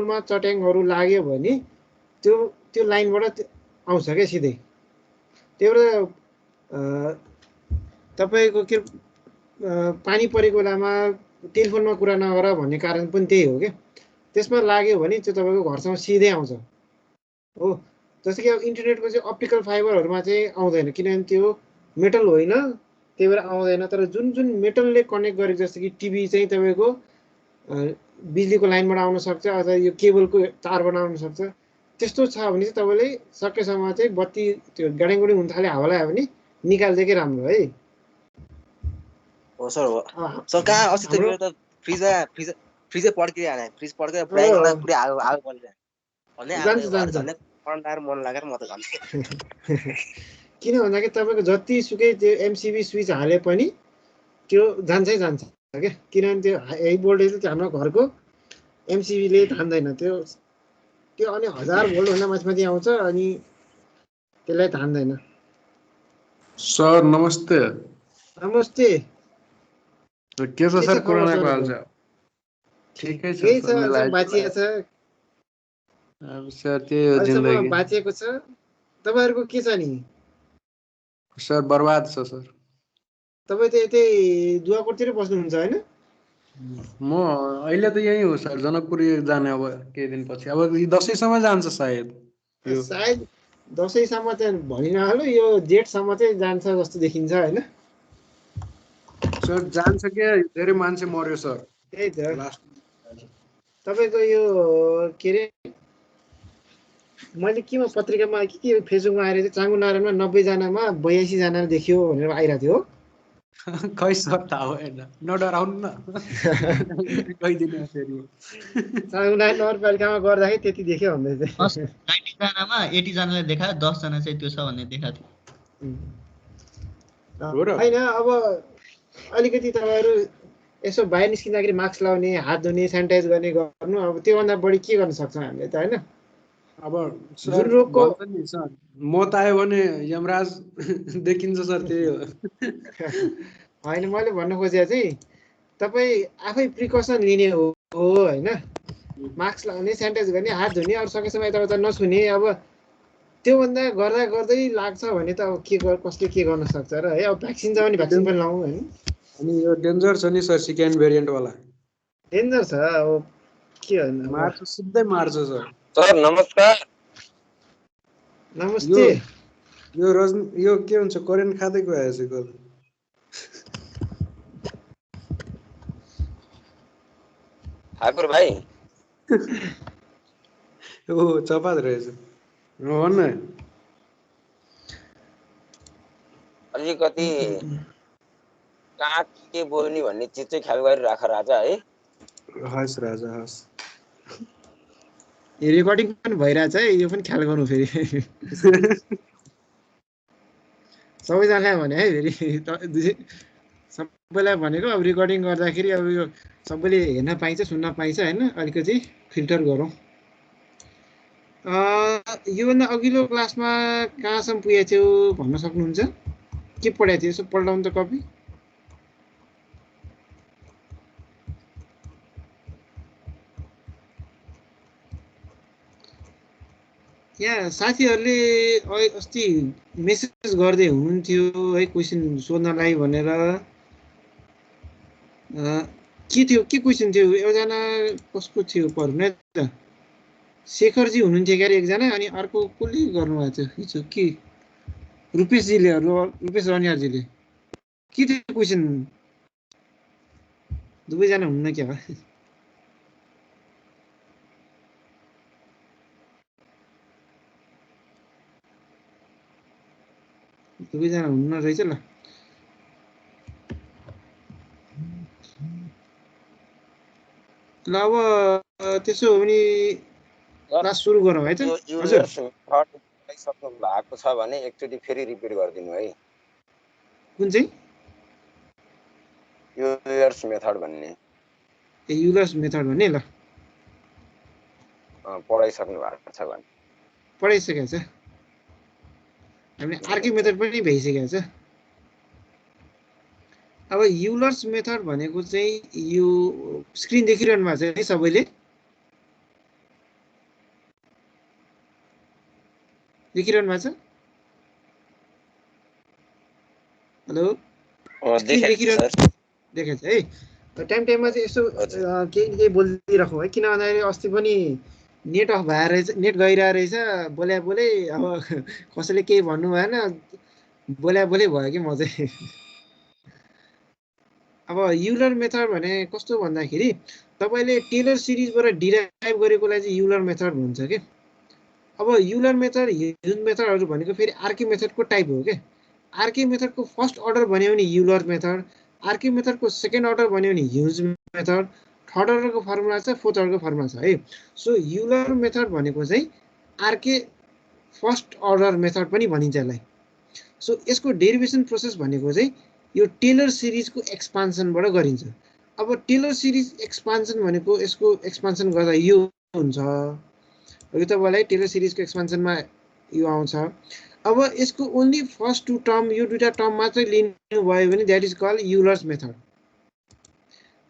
केबलमा चट्याङहरू लाग्यो भने त्यो लाइनबाट आउँछ क्या सिधै। त्यही भएर तपाईँको के पानी परेको बेलामा टेलिफोनमा कुरा नगर भन्ने कारण पनि त्यही हो क्या। त्यसमा लाग्यो भने त्यो तपाईँको घरसम्म सिधै आउँछ हो। जस्तो कि अब इन्टरनेटको चाहिँ अप्टिकल फाइबरहरूमा चाहिँ आउँदैन, किनभने त्यो मेटल होइन, त्यही भएर आउँदैन। तर जुन मेटलले कनेक्ट गरेको, जस्तो कि टिभी चाहिँ तपाईँको बिजुलीको लाइनबाट आउन सक्छ अथवा यो केबलको तारबाट आउन सक्छ। त्यस्तो छ भने चाहिँ तपाईँले सकेसम्म चाहिँ बत्ती त्यो गाडेङगुडिङ हुन थाल्यो हावा लाग्यो भने निकालिदिएकै राम्रो है। हो सर हो सर। कहाँ अस्ति त मेरो त फ्रिजै पड्किहाल्यो। फ्रिज पड्केर ब्ल्याक गर्दा पुरै आगो परिरहेको भन्दै आगो झन् अन्डाएर मन लागेर म त झन् किन भन्दाखेरि तपाईँको जतिसुकै त्यो एमसिबी स्विच हाले पनि त्यो जान्छै जान्छ क्या। किनभने त्यो हाई भोल्टेज त्यो हाम्रो घरको एमसिबीले थाम्दैन त्यो अनि 1000 भोल्टभन्दा माथि आउँछ अनि त्यसलाई थाम्दैन। सर नमस्ते। नमस्ते। के छ सर कोरोनाको हालचाल? ठिकै छ, बाँचिएको छ। अब सर त्यही हो जिन्दगी। बाँचेको छ। तपाईहरुको के छ नि? सर बर्बाद छ सर। तपाई त यतै दुवाकोटतिर बस्नुहुन्छ हैन? म अहिले त यही हो सर, जनकपुर जाने अब केही दिन पछि। अब दशैंसम्म जान्छ सायद। सायद दशैंसम्म चाहिँ भनि नहाल्नु, यो जेठसम्म चाहिँ जान्छ जस्तो देखिन्छ हैन? सर जान्छ के, धेरै मान्छे मर्यो सर। त्यही त तपाईको यो के रे, मैले केमा पत्रिकामा के फेसबुकमा आएर चाहिँ चाङ्गु नारायणमा 90 जनामा 82 जना देखियो भनेर आइरा थियो। खै सर थाहा भएन, नडराउनु न। कहिदिनु फेरि चाङ्गु नारायण नगरपालिकामा गर्दाखेरि त्यति देख्यो भन्दै थियो। 90 जनामा 80 जनाले देखायो, 10 जना चाहिँ त्यो छ भन्ने देखाएको थियो। हैन अब अलिकति तपाईहरु यसो बाहिर निस्किँदाखेरि मास्क लाउने, हात धुने, सेनिटाइज गर्ने गर्नु। अब त्योभन्दा बढी के गर्न सक्छौँ हामीले त हैन? अब सर भन्छ नि सर, मत आयो भने यमराज देखिन्छ सर, त्यही हो। हैन मैले भन्न खोजेको चाहिँ तपाई आफै प्रिकसन लिने हो हैन? मास्क लाउने, सेनिटाइज गर्ने, हात धुने, अरु सकेसम्म यताउता नछुने। अब त्योभन्दा गर्दै लाग्छ भने त अब कसले के गर्न सक्छ र है? अब भ्याक्सिन छ भने भ्याक्सिन पनि लाउँ हैन? अनि यो डेन्जर छ नि सर, सेकेन्ड भेरिएन्ट वाला। डेन्जर छ अब के भन्नु, मार्छ, सिधै मार्छ सर। सर नमस्कार। नमस्ते। यो के हुन्छ, करेन्ट खाँदै गएछ। ठाकुर भाइ ओ चपात रहेछ। भन्न अलिकति कहाँ के बोल्ने भन्ने चिज चाहिँ ख्याल गरिराख राजा है। हस् राजा हस्। यो रेकर्डिङ पनि भइरहेछ है, यो पनि ख्याल गर्नु फेरि। सबैजनालाई भने है फेरि, सबैलाई भनेको। अब रेकर्डिङ गर्दाखेरि अब यो सबैले हेर्न पाइन्छ, सुन्न पाइन्छ हैन? अलिकति फिल्टर गरौँ। योभन्दा अघिल्लो क्लासमा कहाँसम्म पुगेको थियो भन्न सक्नुहुन्छ? के पढाएको थियो यसो पल्टाउनु त कपी। यहाँ साथीहरूले अस्ति मेसेज गर्दै हुनुहुन्थ्यो है, क्वेसन सोध्नलाई भनेर। के थियो, के क्वेसन थियो? एउटा कसको थियो पढ्नु त? शेखरजी हुनुहुन्थ्यो क्यारे एकजना, अनि अर्को कसले गर्नुभएको थियो हिजो? के रुपेशजीले, रुपेश रनियारजीले। के थियो क्वेसन? दुवैजना हुन्न क्या? दुवैजना हुन्न रहेछ ल। ल अब त्यसो हो भने क्लास सुरु गरौँ है त। हजुर सक्नु भएको छ भने एकचोटि फेरि रिपिट गरिदिनु है। कुन चाहिँ? युलर्स मेथड भन्ने। ए युलर्स मेथड भन्ने। ल पढाइसक्नु भएको छ भने। पढाइसकेको छ। हामीले अर्कै मेथड पनि भइसकेको छ। अब युलर्स मेथड भनेको चाहिँ यो स्क्रिन देखिरहनु भएको छ है सबैले? देखिरहनु भएको छ? हेलो देखेको छु सर। देखेछ है। टाइममा चाहिँ यसो केही बोलिदिइराखौँ है, किन भन्दाखेरि अस्ति पनि नेट अफ भएर रहेछ, नेट गइरहेको रहेछ, बोले अब कसैले केही भन्नु भएन, बोले भयो कि म चाहिँ। अब युलर मेथड भने कस्तो भन्दाखेरि तपाईँले टेलर सिरिजबाट डिराइभ गरेकोलाई चाहिँ युलर मेथड भन्छ के। अब युलर मेथड ह्युज मेथडहरू भनेको फेरि आर्के मेथडको टाइप हो के। आर्के मेथडको फर्स्ट अर्डर भन्यो भने युलर मेथड, आर्के मेथडको सेकेन्ड अर्डर भन्यो भने ह्युज मेथड, थर्ड अर्डरको फर्मुला छ, फोर्थ अर्डरको फर्मुला छ है। सो युलर मेथड भनेको चाहिँ आर्के फर्स्ट अर्डर मेथड पनि भनिन्छ यसलाई। सो यसको डेरिभेसन प्रोसेस भनेको चाहिँ यो टेलर सिरिजको एक्सपान्सनबाट गरिन्छ। अब टेलर सिरिज एक्सपान्सन भनेको यसको एक्सपान्सन गर्दा यो हुन्छ, यो तपाईँलाई टेलर सिरिजको एक्सपान्सनमा यो आउँछ। अब यसको ओन्ली फर्स्ट टु टर्म, यो दुईटा टर्म मात्रै लिनु भयो भने that is called Euler's method.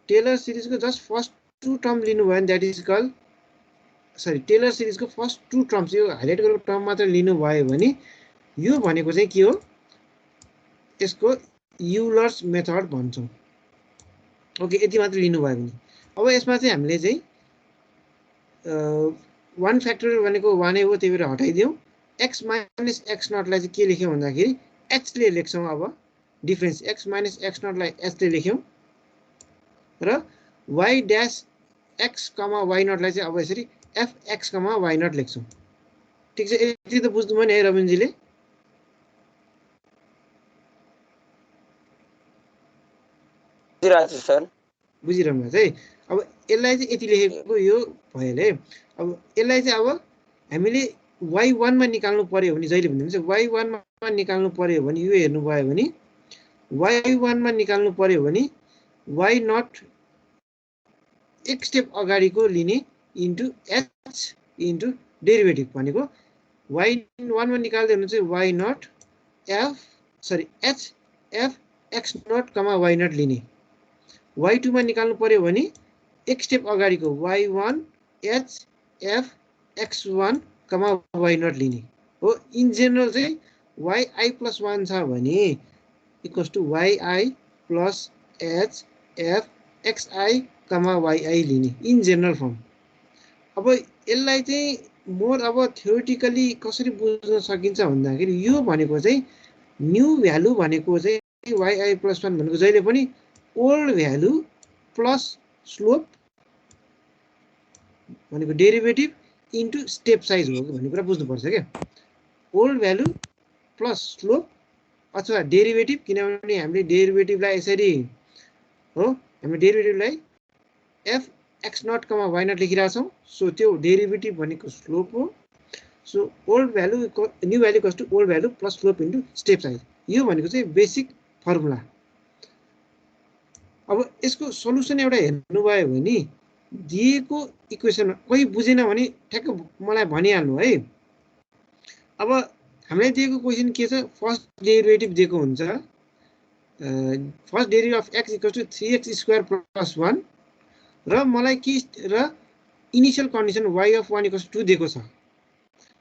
Taylor सिरिजको जस्ट फर्स्ट टु टर्म लिनु भयो भने that is called, sorry, Taylor सिरिजको फर्स्ट टु टर्म्स, यो हाइलाइट गरेको टर्म मात्रै लिनुभयो भने यो भनेको चाहिँ के हो, यसको युलर्स मेथड भन्छौँ। ओके, यति मात्र लिनुभयो भने। अब यसमा चाहिँ हामीले चाहिँ 1 फ्याक्टोरियल भनेको 1 हो, त्यही भएर हटाइदिउँ। x माइनस x नटलाई चाहिँ के लेख्यौँ भन्दाखेरि h ले लेख्छौँ। अब difference x minus x नटलाई h ले लेख्यौँ र y ड्यास x कमा y नटलाई चाहिँ अब यसरी fx कमा y नट लेख्छौँ। ठिक छ, यति त बुझ्नुभयो नि है रविनजीले? बुझिरहनु भएको छ है। अब यसलाई चाहिँ यति लेखेको यो भयो है। अब यसलाई चाहिँ अब हामीले y1 मा निकाल्नु पर्यो भने, जहिले भन्दा y1 मा निकाल्नु पर्यो भने यो हेर्नुभयो भने y1 मा निकाल्नु पर्यो भने y नट एक स्टेप अगाडिको लिने इन्टु h इन्टु डेरिभेटिभ भनेको y1 मा निकाल्दै हुनु चाहिँ y naught h f x naught comma y naught लिने। y2 मा निकाल्नु पर्यो भने एक स्टेप अगाडिको y1 h f x1 comma y naught लिने हो। इन जेनरल चाहिँ yi प्लस 1 छ भने equals to yi plus h f xi comma yi लिने इन जेनरल फर्म। अब यसलाई चाहिँ मोर अब थ्योरेटिकली कसरी बुझ्न सकिन्छ भन्दाखेरि यो भनेको चाहिँ न्यू भ्यालु भनेको चाहिँ yi प्लस 1 भनेको जहिले पनि ओल्ड भ्यालु प्लस स्लोप भनेको डेरिभेटिभ इन्टु स्टेप साइज हो भन्ने कुरा बुझ्नुपर्छ क्या। ओल्ड भ्यालु प्लस स्लोप अथवा डेरिभेटिभ, किनभने हामीले डेरिभेटिभलाई यसरी हो, हामीले डेरिभेटिभलाई F X naught comma Y naught लेखिरहेको छौँ। सो त्यो डेरिभेटिभ भनेको स्लोप हो। So old value new value equals to old value plus slope into step size, यो भनेको चाहिँ बेसिक फर्मुला। अब यसको सल्युसन एउटा हेर्नुभयो भने दिएको इक्वेसन कोही बुझेन भने ठ्याक्क मलाई भनिहाल्नु है। अब हामीलाई दिएको क्वेसन के छ, फर्स्ट डेरिभेटिभ दिएको हुन्छ, first derivative of x equals to 3x square plus 1 र मलाई के र initial condition y of 1 equals to 2 दिएको छ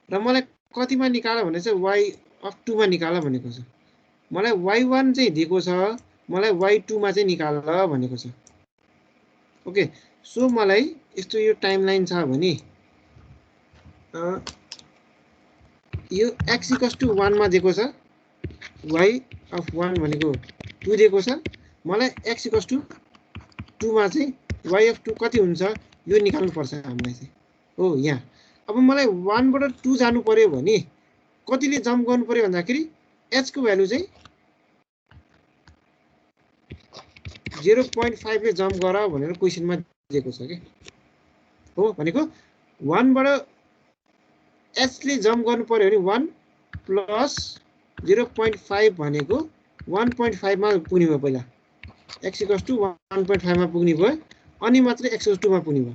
र मलाई कतिमा निकाल भने चाहिँ y अफ 2 मा निकाल भनेको छ। मलाई y1 चाहिँ दिएको छ, मलाई y2 मा चाहिँ निकाल भनेको छ। ओके, सो मलाई यस्तो यो टाइमलाइन छ भने यो x इक्वल्स टु 1 मा दिएको छ, y अफ 1 भनेको 2 दिएको छ, मलाई x इक्वल्स टु 2 मा चाहिँ y अफ 2 कति हुन्छ यो निकाल्नु पर्छ हामीलाई चाहिँ हो यहाँ। अब मलाई 1 बाट 2 जानु पर्यो भने कतिले जम्प गर्नु पर्यो भन्दाखेरि h को भ्यालु चाहिँ 0.5 ले जम्प गर भनेर क्वेसनमा दिएको छ के हो। भनेको 1 बाट h ले जम्प गर्नु पर्यो भने 1 प्लस 0.5 भनेको 1.5 मा पुग्ने भयो। पहिला x इक्वल्स टु 1.5 मा पुग्ने भयो, अनि मात्रै x इक्वल्स 2 मा पुग्ने भयो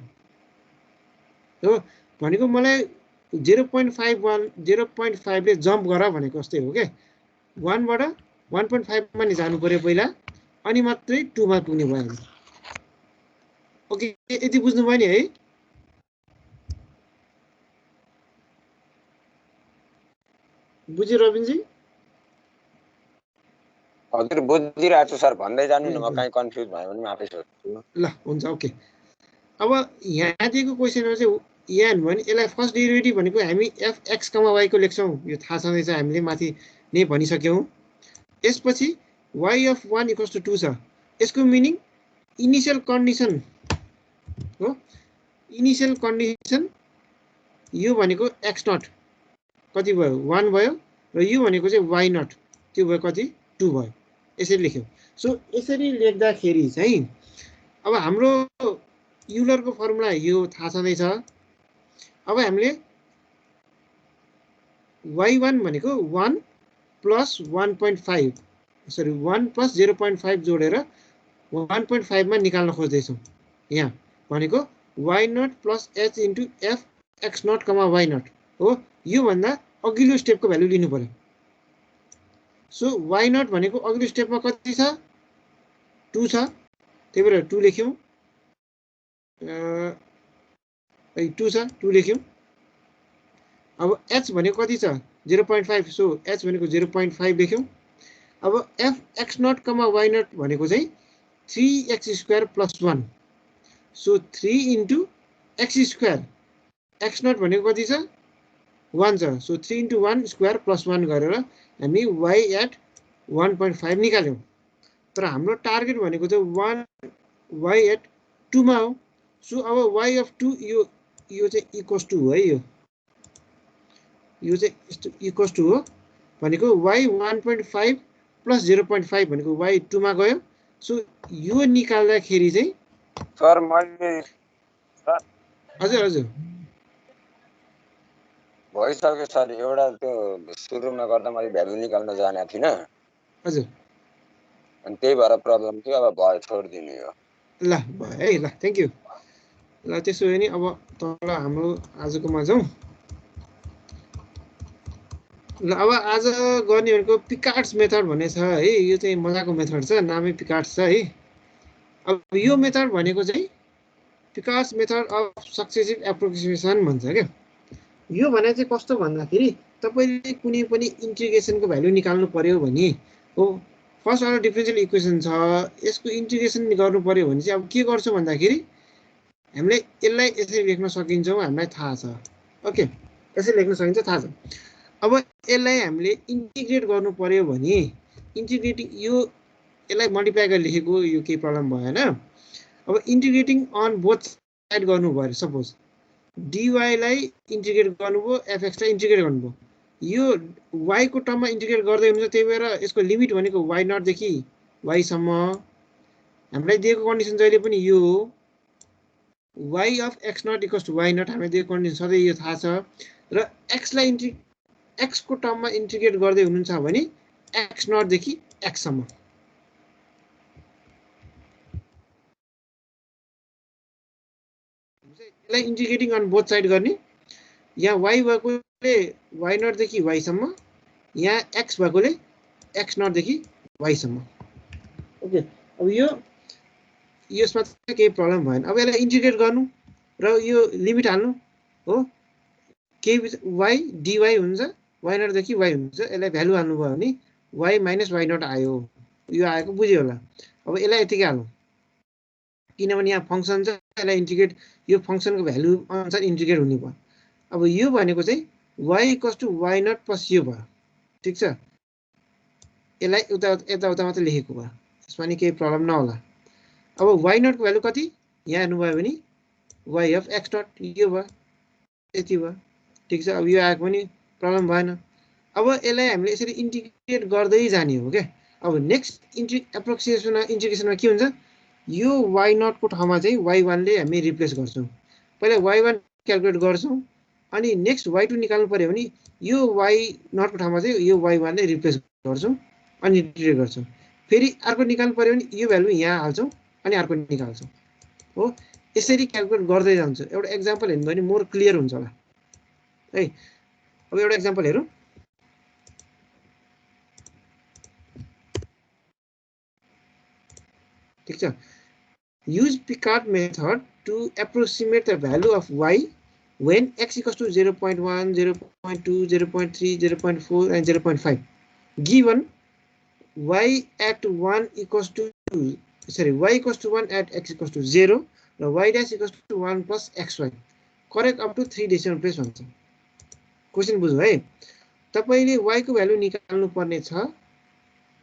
हो। भनेको मलाई 0.5 ले जम्प गर भनेको जस्तै हो के। 1 बाट 1.5 मा नि जानु पर्यो पहिला, अनि मात्रै 2 मा पुग्ने भयो। ओके, यति बुझ्नुभयो नि है। बुझ्यो रविनजी? हजुर बुझिरहेको छु सर, भन्दै जानु न, म कहीँ कन्फ्युज भयो भने म आफै सोध्छु। ल हुन्छ, ओके। अब यहाँ दिएको क्वेसनमा चाहिँ यहाँ भयो भने यसलाई फर्स्ट डेरिभेटिभ भनेको हामी fx, y को लेख्छौँ, यो थाहा छँदैछ, हामीले माथि नै भनिसक्यौँ। यसपछि y अफ 1 इक्वल्स टु 2 छ। यसको मिनिङ इनिसियल कन्डिसन हो, इनिसियल कन्डिसन यो भनेको x0 कति भयो 1 भयो, र यो भनेको चाहिँ y0 त्यो भयो कति 2 भयो। यसरी लेख्यौँ। सो यसरी लेख्दाखेरि चाहिँ अब हाम्रो युलरको फर्मुला यो थाहा छँदैछ। अब हामीले y1 भनेको 1 प्लस 1.5 सरी 1 प्लस 0.5 जोडेर 1.5 मा निकाल्न खोज्दैछौँ। यहाँ भनेको y0 plus h into f x0, y0 हो। योभन्दा अघिल्लो स्टेपको भ्यालु लिनु पर्यो। सो y0 भनेको अघिल्लो स्टेपमा कति छ 2 छ, त्यही भएर 2 लेख्यौँ। 2 छ, 2 लेख्यौँ। अब h भनेको कति छ 0.5, सो h भनेको 0.5 लेख्यौँ। अब f x0, y0 भनेको चाहिँ 3x square plus 1, so 3 into x square, x0 भनेको कति छ 1 छ, सो 3 इन्टु 1 स्क्वायर प्लस 1 गरेर हामी y एट 1.5 निकाल्यौँ। तर हाम्रो टार्गेट भनेको चाहिँ y एट 2 मा हो। सो अब y अफ 2 यो चाहिँ इक्वल्स टु हो है, यो चाहिँ इक्वल्स टु हो भनेको y 1.5 प्लस 0.5 भनेको y 2 मा गयो। सो यो निकाल्दाखेरि चाहिँ सर मैले हजुर हजुर भइसक्यो सर, एउटा त्यो सुरुमा गर्दा मैले भ्यालु निकाल्न जानेको थिइनँ, हजुर, अनि त्यही भएर प्रब्लम थियो। अब भयो, छोडिदिनु यो। ल भयो है, ल थ्याङ्क यू। ल त्यसो भने अब तल हाम्रो आजकोमा जाउँ। ल अब आज गर्ने भनेको पिकार्ड्स मेथड भन्ने छ है। यो चाहिँ मजाको मेथड छ, नामै पिकार्ड्स छ है। अब यो मेथड भनेको चाहिँ पिकार्ड्स मेथड अफ सक्सेसिभ एप्रोक्सिमेसन भन्छ क्या। यो भने चाहिँ कस्तो भन्दाखेरि तपाईँले कुनै पनि इन्टिग्रेसनको भ्यालु निकाल्नु पर्यो भने हो, फर्स्ट अर्डर डिफरेन्सियल इक्वेसन छ, यसको इन्टिग्रेसन गर्नु पर्यो भने चाहिँ अब के गर्छौँ भन्दाखेरि हामीले यसलाई यसरी लेख्न सकिन्छौँ, हामीलाई थाहा छ। ओके, यसरी लेख्न सकिन्छ, थाहा छ। अब यसलाई हामीले इन्टिग्रेट गर्नु पर्यो भने इन्टिग्रेटिङ यसलाई मल्टिप्लाई गरेर लेखेको यो केही प्रब्लम भएन। अब इन्टिग्रेटिङ अन बोथ साइड गर्नुभयो, सपोज dy लाई इन्टिग्रेट गर्नुभयो, fx लाई इन्टिग्रेट गर्नुभयो, यो y को टर्ममा इन्टिग्रेट गर्दै हुनुहुन्छ। त्यही भएर यसको लिमिट भनेको y0 देखि y सम्म। हामीलाई दिएको कन्डिसन जहिले पनि यो हो, y of x0 equals to y0, हामीलाई दिएको कन्डिसन सधैँ यो थाहा छ। र x लाई x को टर्ममा इन्टिग्रेट गर्दै हुनुहुन्छ भने x0 देखि x सम्म। यसलाई इन्टिग्रेटिङ अन बोथ साइड गर्ने, यहाँ y भएकोले y0 देखि y सम्म, यहाँ x भएकोले x0 देखि y सम्म। ओके, अब यसमा चाहिँ केही प्रब्लम भएन। अब यसलाई इन्टिग्रेट गर्नु र यो लिमिट हाल्नु हो, केही y dy हुन्छ, y0 देखि y हुन्छ, यसलाई भ्यालु हाल्नुभयो भने y माइनस y0 आयो। यो आएको बुझ्यो होला। अब यसलाई यतिकै हालौँ, किनभने यहाँ फङ्सन छ, यसलाई इन्टिग्रेट, यो फङ्सनको भ्यालु अनुसार इन्टिग्रेट हुने भयो। अब यो भनेको चाहिँ y equals to y0 plus यो भयो, ठिक छ। यसलाई यताउता मात्रै लेखेको भयो, यसमा नि केही प्रब्लम नहोला। अब y0 को भ्यालु कति यहाँ हेर्नुभयो भने y अफ x0 यो भयो, यति भयो, ठिक छ। अब यो आएको पनि प्रब्लम भएन। अब यसलाई हामीले यसरी इन्टिग्रेट गर्दै जाने हो क्या। अब नेक्स्ट इन्टिग्रेसनमा के हुन्छ, यो y0 को ठाउँमा चाहिँ y1 ले हामी रिप्लेस गर्छौँ। पहिला y1 क्यालकुलेट गर्छौँ, अनि नेक्स्ट y2 निकाल्नु पर्यो भने यो y0 को ठाउँमा चाहिँ यो y1 ले रिप्लेस गर्छौँ अनि इन्टिग्रेट गर्छौँ। फेरि अर्को निकाल्नु पर्यो भने यो भ्यालु यहाँ हाल्छौँ अनि अर्को निकाल्छौँ हो। यसरी क्यालकुलेट गर्दै जान्छ। एउटा एक्जाम्पल हेर्नु भने मोर क्लियर हुन्छ होला है। अब एउटा एक्जाम्पल हेरौँ। ठिक छ। Use Picard method to approximate the value of y when x equals to 0.1, 0.2, 0.3, 0.4 and 0.5, given y at 1 equals to y equals to 1 at x equals to 0 र y dash equals to 1 plus xy, correct up to 3 decimal place भन्छ। Question बुझ्नु है। तपाईले y को value निकाल्नु पर्ने छ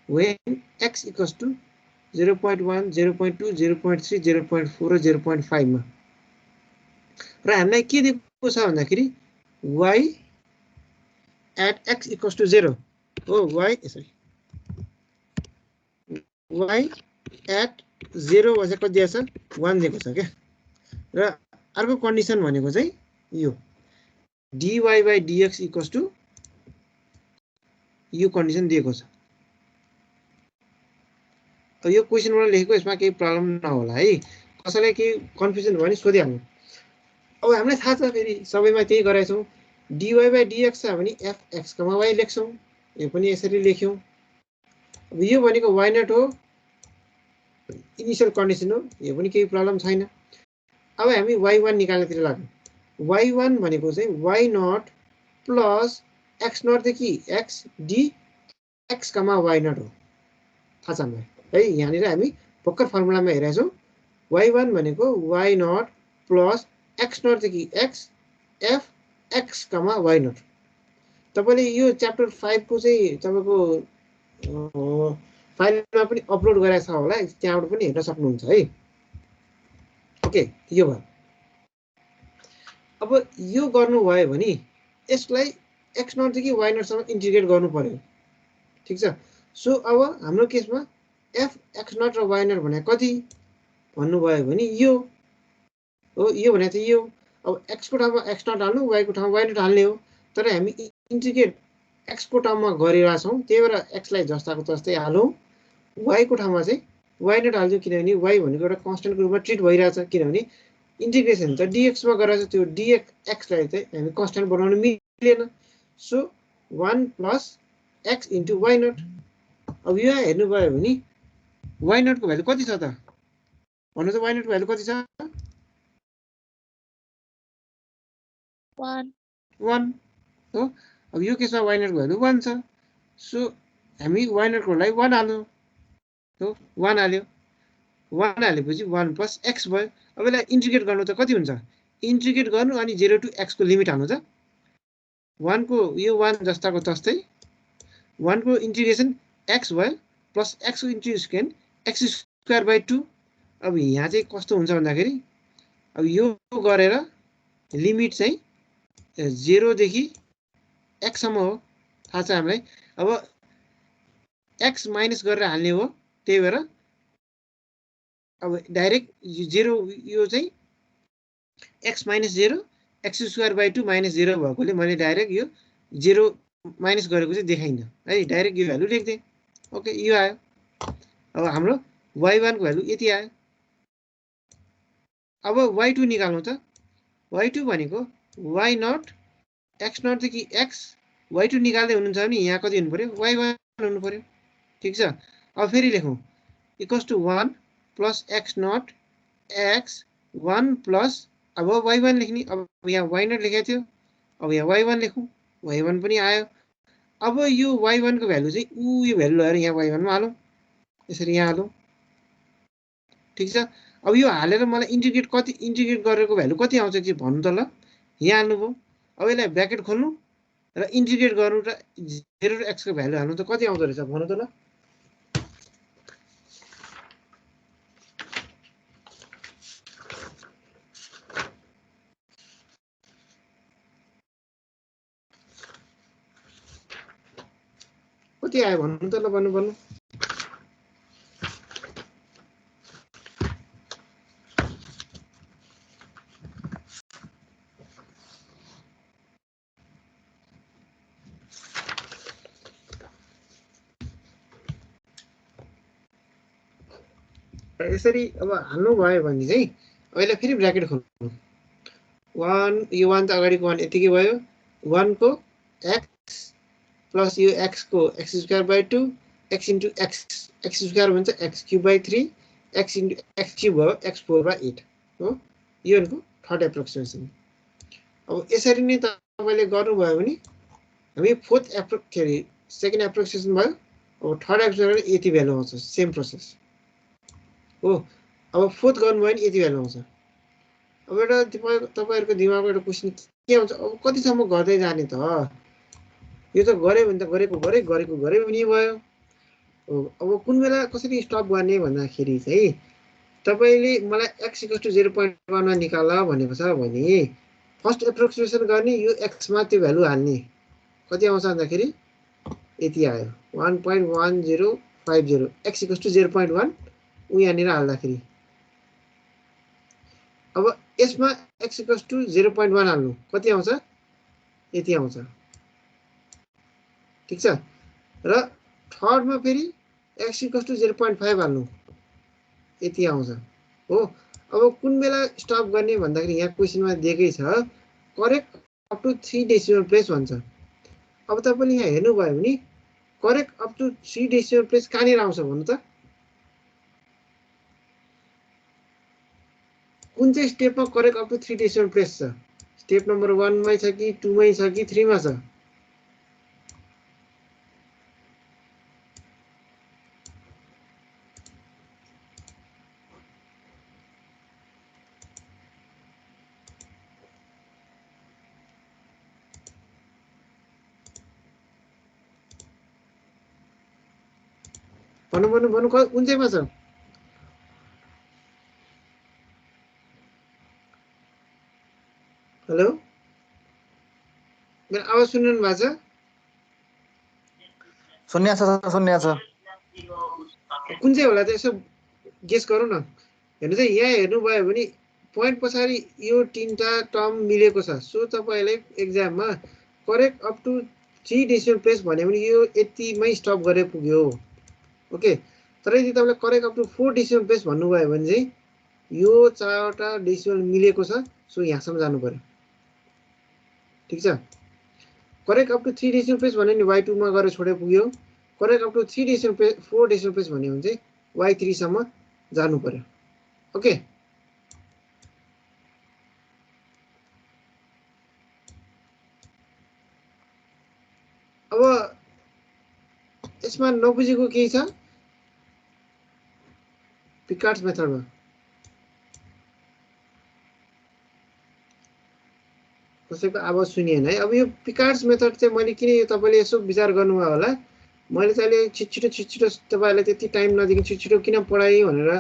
when x equals to 0.1, 0.2, 0.3, 0.4 र 0.5 मा, र हामीलाई के दिएको छ भन्दाखेरि y at x equals to 0 हो, y at 0 भनेको कति दिएको छ 1 दिएको छ के। र अर्को कन्डिसन भनेको चाहिँ यो dy by dx equals to यो कन्डिसन दिएको छ। अब यो क्वेशनमा लेखेको, यसमा केही प्रब्लम नहोला है, कसैलाई केही कन्फ्युजन भयो भने सोधिहाल्नु। अब हामीलाई थाहा छ फेरि सबैमा त्यही गराइछौँ, dy by dx छ भने fx, y लेख्छौँ, यो पनि यसरी लेख्यौँ। अब यो भनेको y नट हो, इनिशियल कन्डिसन हो, यो पनि केही प्रब्लम छैन। अब हामी y1 निकाल्नतिर लाग्यौँ। y1 भनेको चाहिँ y naught plus x naught देखि x dx, y नट हो, थाहा छ हामीलाई है। यहाँनिर हामी भर्खर फर्मुलामा हेरेछौँ, y1 भनेको y naught plus x naught देखि x f x, y naught. तपाईले यो च्याप्टर 5 को चाहिँ तपाईको फाइलमा पनि अपलोड गरेको छ होला, त्यहाँबाट पनि हेर्न सक्नुहुन्छ है। ओके, यो भयो। अब यो गर्नुभयो भने यसलाई x नट देखि y नट सम्म इन्टिग्रेट गर्नु पर्यो, ठीक छ। सो अब हाम्रो केसमा f x नट र y नट भने कति भन्नुभयो भने यो हो, यो भने चाहिँ यो। अब x को ठाउँमा x नट हाल्नु, y को ठाउँमा y नट हाल्ने हो, तर हामी इन्टिग्रेट x को टर्ममा गरिरहेका छौँ, त्यही भएर x लाई जस्ताको तस्तै हालौँ, y को ठाउँमा चाहिँ y नट हाल्छौँ, किनभने y भनेको एउटा कन्स्टेन्टको रूपमा ट्रिट भइरहेछ, किनभने इन्टिग्रेसन त dx मा गरेछ, त्यो dx लाई चाहिँ हामी कन्स्टेन्ट बनाउन मिलेन। So 1 plus x into y naught. अब यो हेर्नुभयो भने y नट को भ्यालु कति छ त भन्नु त, y नट को भ्यालु कति छ 1 हो। अब यो केसमा y नट को भ्यालु 1 छ, सो हामी y नट को लागि 1 हाल्नु हो, 1 हाल्यो, 1 हालेपछि 1 प्लस x भयो। अब यसलाई इन्टिग्रेट गर्नु त कति हुन्छ, इन्टिग्रेट गर्नु अनि 0 टु x को लिमिट हाल्नु त, 1 को यो 1 जस्ताको तस्तै 1 को इन्टिग्रेसन x भयो प्लस x को इन्टिग्रेसन x स्क्वायर बाइ 2। अब यहाँ चाहिँ कस्तो हुन्छ भन्दाखेरि, अब यो गरेर लिमिट चाहिँ 0 देखि x सम्म हो, थाहा छ हामीलाई। अब x माइनस गरेर हाल्ने हो, त्यही भएर अब डाइरेक्ट 0, यो चाहिँ x minus 0 x square by 2 minus 0 भएकोले मैले डाइरेक्ट यो 0 माइनस गरेको चाहिँ देखाइनँ है, डाइरेक्ट यो भ्यालु लेख्दै। ओके, यो आयो। अब हाम्रो y1 को भ्यालु यति आयो। अब y2 निकाल्नु त, y2 भनेको y नट x नट देखि x, y2 निकाल्दै हुनुहुन्छ भने यहाँ कति हुनु पर्यो, y1 हुनु पर्यो, ठीक छ। अब फेरि लेखौँ, equals to 1 plus x naught x 1 plus, अब y1 लेख्ने, अब यहाँ y नट लेखेको थियो, अब यहाँ y1 लेखौँ, y1 पनि आयो। अब यो y1 को भ्यालु चाहिँ यो भ्यालु लिएर यहाँ y1 मा हालौँ, यसरी यहाँ हालौँ, ठीक छ। अब यो हालेर मलाई इन्टिग्रेट कति, इन्टिग्रेट गरेको भ्यालु कति आउँछ कि भन्नु त, ल यहाँ हाल्नुभयो। अब यसलाई ब्र्याकेट खोल्नु र इन्टिग्रेट गर्नु र 0 टु x को भ्यालु हाल्नु त कति आउँदो रहेछ भन्नु त, ल कति आयो भन्नु त, ल भन्नु। यसरी अब हाल्नु भयो भने चाहिँ अहिले फेरि ब्र्याकेट खोल्नु, 1 यो 1 त अगाडिको 1 यतिकै भयो, 1 को x प्लस यो x को x square by 2 x into x square भन्छ x cube by 3 x into x cube भयो x 4 बाइ 8 हो। यो भनेको थर्ड एप्रोक्सिमेसन। अब यसरी नै तपाईँले गर्नुभयो भने हामी के अरे सेकेन्ड एप्रोक्सिमेसन भयो। अब थर्ड एप्रोक्सिमेसन यति भ्यालु आउँछ, सेम प्रोसेस हो। अब फोर्थ गर्नुभयो भने यति भ्यालु आउँछ। अब एउटा तपाईँहरूको दिमागमा एउटा क्वेसन के हुन्छ, अब कतिसम्म गर्दै जाने त, यो त गऱ्यो भने त गरेको गरे पनि भयो। अब कुन बेला कसरी स्टप गर्ने भन्दाखेरि चाहिँ तपाईँले मलाई x = 0.1 मा निकाल भनेको छ भने फर्स्ट एप्रोक्सिमेसन गर्ने, यो x मा त्यो भ्यालु हाल्ने, कति आउँछ भन्दाखेरि यति आयो 1.1050 x = 0.1 उ यहाँनिर हाल्दाखेरि। अब यसमा x = 0.1 हाल्नु, कति आउँछ यति आउँछ, ठिक छ। र थर्डमा फेरि x = 0.5 हाल्नु, यति आउँछ हो। अब कुन बेला स्टप गर्ने भन्दाखेरि यहाँ क्वेसनमा दिएकै छ correct up to 3 decimal place भन्छ। अब तपाईँले यहाँ हेर्नुभयो भने correct up to 3 decimal place कहाँनिर आउँछ भन्नु त, कुन चाहिँ स्टेपमा correct up to 3 decimal place छ? स्टेप नम्बर 1 मै छ कि 2 मै छ कि 3 मा छ? भन्नु कुन चाहिँमा छ? हेलो, मेरो आवाज सुनिरहनु भएको छ? सुन्या छ। कुन चाहिँ होला त यसो गेस गरौँ न। हेर्नु चाहिँ यहाँ हेर्नुभयो भने पोइन्ट पछाडि यो 3टा टर्म मिलेको छ। सो तपाईँलाई एक्जाममा correct up to 3 decimal place भन्यो भने यो यतिमै स्टप गरे पुग्यो, ओके। तर यदि तपाईँले correct up to 4 decimal place भन्नुभयो भने चाहिँ यो 4वटा डेसिमल मिलेको छ, सो यहाँसम्म जानु पर्यो, ठिक छ। Correct up to 3 decimal place भन्यो भने y2 मा गएर छोडे पुग्यो। Correct up to 4 decimal place भन्यो भने चाहिँ y3 सम्म जानु पर्यो, ओके। अब यसमा नबुझेको केही छ पिकार्ड्स मेथडमा? कसैको आवाज सुनिएन है। अब यो पिकार्ड्स मेथड चाहिँ मैले किन, यो तपाईँले यसो विचार गर्नुभयो होला, मैले चाहिँ अहिले छिटछिटो तपाईँहरूलाई त्यति टाइम नदिकन छिटछिटो किन पढाएँ भनेर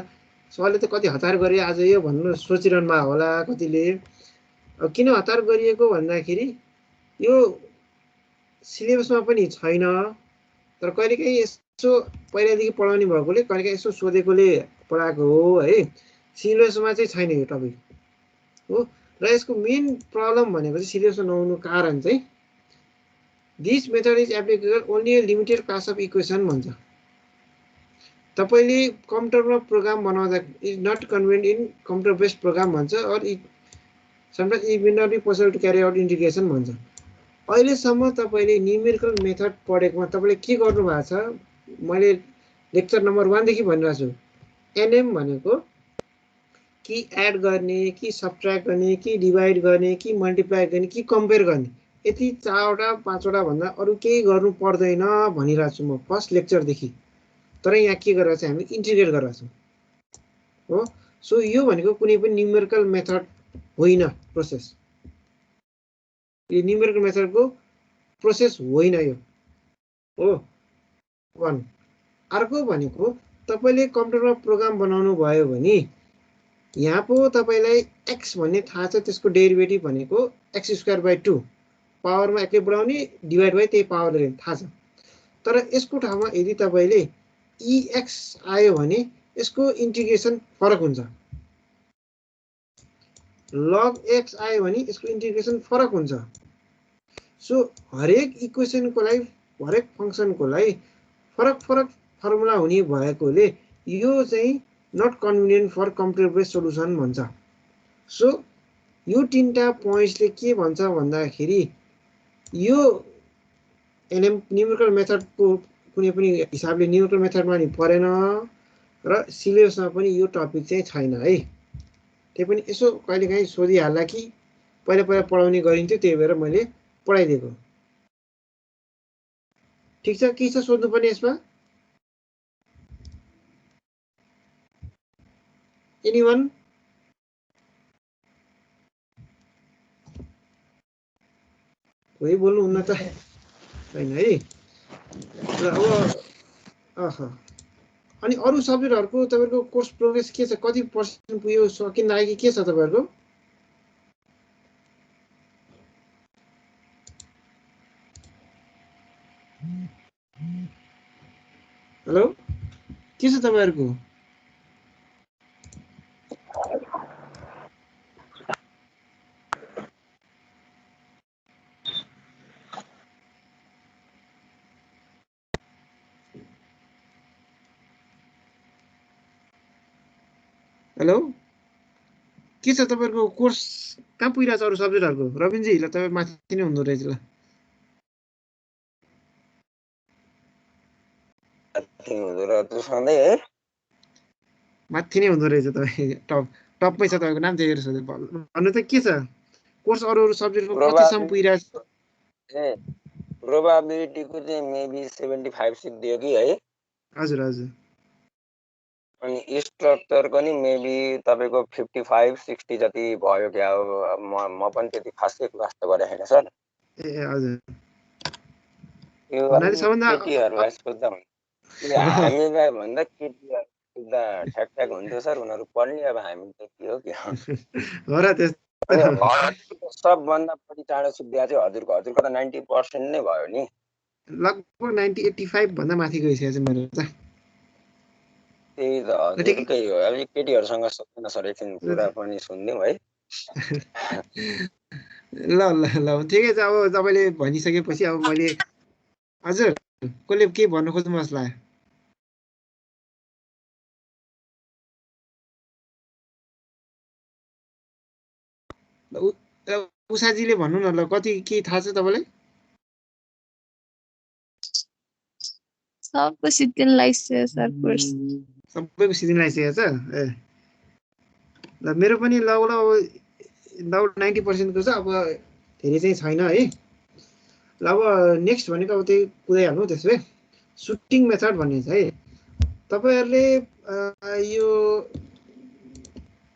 सरले त कति हतार गरे आज यो भन्नु सोचिरहनु भएको होला कतिले। अब किन हतार गरिएको भन्दाखेरि यो सिलेबसमा पनि छैन, तर कहिलेकाहीँ यसो पहिलादेखि पढाउने भएकोले कहिलेकाहीँ यसो सोधेकोले पढाएको हो है। सिलेबसमा चाहिँ छैन यो टपिक हो। र यसको मेन प्रब्लम भनेको चाहिँ सिलेबसमा नहुनु कारण चाहिँ this method is applicable only a limited class of equation भन्छ। तपाईँले कम्प्युटरमा प्रोग्राम बनाउँदा is not convenient in computer based program भन्छ, or it sometimes it will not be possible to carry out integration भन्छ। अहिलेसम्म तपाईँले न्युमेरिकल मेथड पढेकोमा तपाईँले के गर्नु भएको छ, मैले लेक्चर नम्बर 1 देखि भनिरहेको छु। एनएम भनेको कि एड गर्ने, कि सब्ट्र्याक्ट गर्ने, कि डिभाइड गर्ने, कि मल्टिप्लाई गर्ने, कि कम्पेयर गर्ने, यति 4वटा 5वटा भन्दा अरू केही गर्नु पर्दैन भनिरहेको छु म फर्स्ट लेक्चरदेखि। तर यहाँ के गरेर चाहिँ हामी इन्टिग्रेट गरेर छौँ हो। सो यो भनेको कुनै पनि न्युमेरिकल मेथड होइन, प्रोसेस। यो न्युमेरिकल मेथडको प्रोसेस होइन यो हो, 1। अर्को भनेको तपाईँले कम्प्युटरमा प्रोग्राम बनाउनु भयो भने यहाँ पो तपाईँलाई x भन्ने थाहा छ, त्यसको डेरिभेटिभ भनेको x²/2 पावरमा एकै बढाउने डिभाइड बाई त्यही पावरले थाहा छ। तर यसको ठाउँमा यदि तपाईँले ex आयो भने यसको इन्टिग्रेसन फरक हुन्छ, log x आयो भने यसको इन्टिग्रेसन फरक हुन्छ। सो हरेक इक्वेसनको लागि, हरेक फङ्सनको लागि फरक फर्मुला हुने भएकोले यो चाहिँ not convenient for computer based solution भन्छ। सो यो 3टा पोइन्ट्सले के भन्छ भन्दाखेरि यो एनएम न्युमेरिकल मेथडको कुनै पनि हिसाबले न्युमेरिकल मेथडमा नि परेन र सिलेबसमा पनि यो टपिक चाहिँ छैन है। त्यही पनि यसो कहिलेकाहीँ सोधिहाल्ला कि पहिला पहिला पढाउने गरिन्थ्यो, त्यही भएर मैले पढाइदिएको। ठिक छ, के छ सोध्नुपर्ने यसमा? एनीवन? कोही बोल्नुहुन्न त छैन है। र अब अनि अरू सब्जेक्टहरूको तपाईँहरूको कोर्स प्रोग्रेस के छ? कति पर्सेन्ट पुग्यो, सकिन लाग्यो कि के छ तपाईँहरूको? हेलो, के छ तपाईँहरूको? हेलो, के छ तपाईँहरूको कोर्स कहाँ पुगिरहेछ अरू सब्जेक्टहरूको? रविनजी, ल तपाईँ माथि नै हुँदो रहेछ। ल माथि नै हुँदो रहेछ तपाईँ, टपमै छ तपाईँको नाम, त्यही भएर सोधेको। भन्नु त के छ कोर्स अरू सब्जेक्टको कतिसम्म पुगिरहेछ? प्रोबाबिलिटीको चाहिँ मेबी 75 दियो कि है। हजुर हजुर। अनि स्ट्रक्चरको नि मेबी तपाईँको 55-60 जति भयो क्या हो। म पनि त्यति खासै क्लास त गरेको छैन सर। ए हजुर। यो केटीहरूलाई सोध्दा हामीलाई भन्दा केटीहरू सोध्दा ठ्याक ठ्याक हुन्थ्यो सर, उनीहरू पढ्ने। अब हामी त के हो हो र त्यस्तो। सबभन्दा बढी चाँडो सुत्दिया चाहिँ हजुरको त 90% नै भयो नि। लगभग 90-85 भन्दा माथि गइसकेको छ मेरो त। त्यही त हजुरकै हो। अब केटीहरूसँग सोध्दैन सर, एकछिन कुरा पनि सुनिदिउँ है। ल ल ल ठिकै छ। अब तपाईँले भनिसकेपछि अब मैले हजुर कसले के भन्नु खोज्नु मसला? उषाजीले भन्नु न, ल कति के थाहा छ तपाईँलाई? सबको सिद्धिन लागिसक्यो सर कोर्स। सबैको सिद्धिन लागिसकेको छ? ए ल मेरो पनि लगभग 90% को छ। अब धेरै चाहिँ छैन है। ल अब नेक्स्ट भनेको अब त्यही कुदाइहाल्नु। त्यसो भए सुटिङ मेथड भन्ने छ है। तपाईँहरूले यो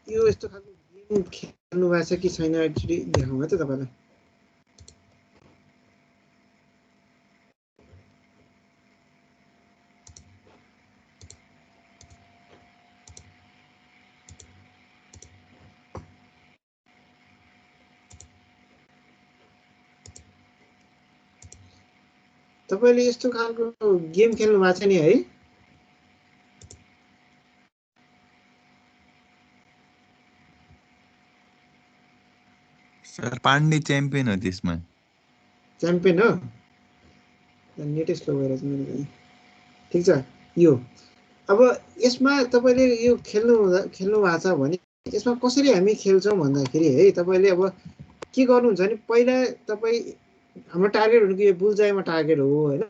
यस्तो खालको गेम खेल्नु भएको छ कि छैन एक्चुअली देखाउँ त तपाईँलाई। तपाईँले यस्तो खालको गेम खेल्नु भएको छ नि है? सर पाण्डे च्याम्पियन हो त्यसमा। च्याम्पियन हो? नेटै स्लो भएर छ मेरो पनि। ठिक छ। यो अब यसमा तपाईँले यो खेल्नु भएको छ भने यसमा कसरी हामी खेल्छौँ भन्दाखेरि है, तपाईँले अब के गर्नुहुन्छ भने पहिला तपाईँ हाम्रो टार्गेट भनेको यो बुलजाइमा टार्गेट हो होइन।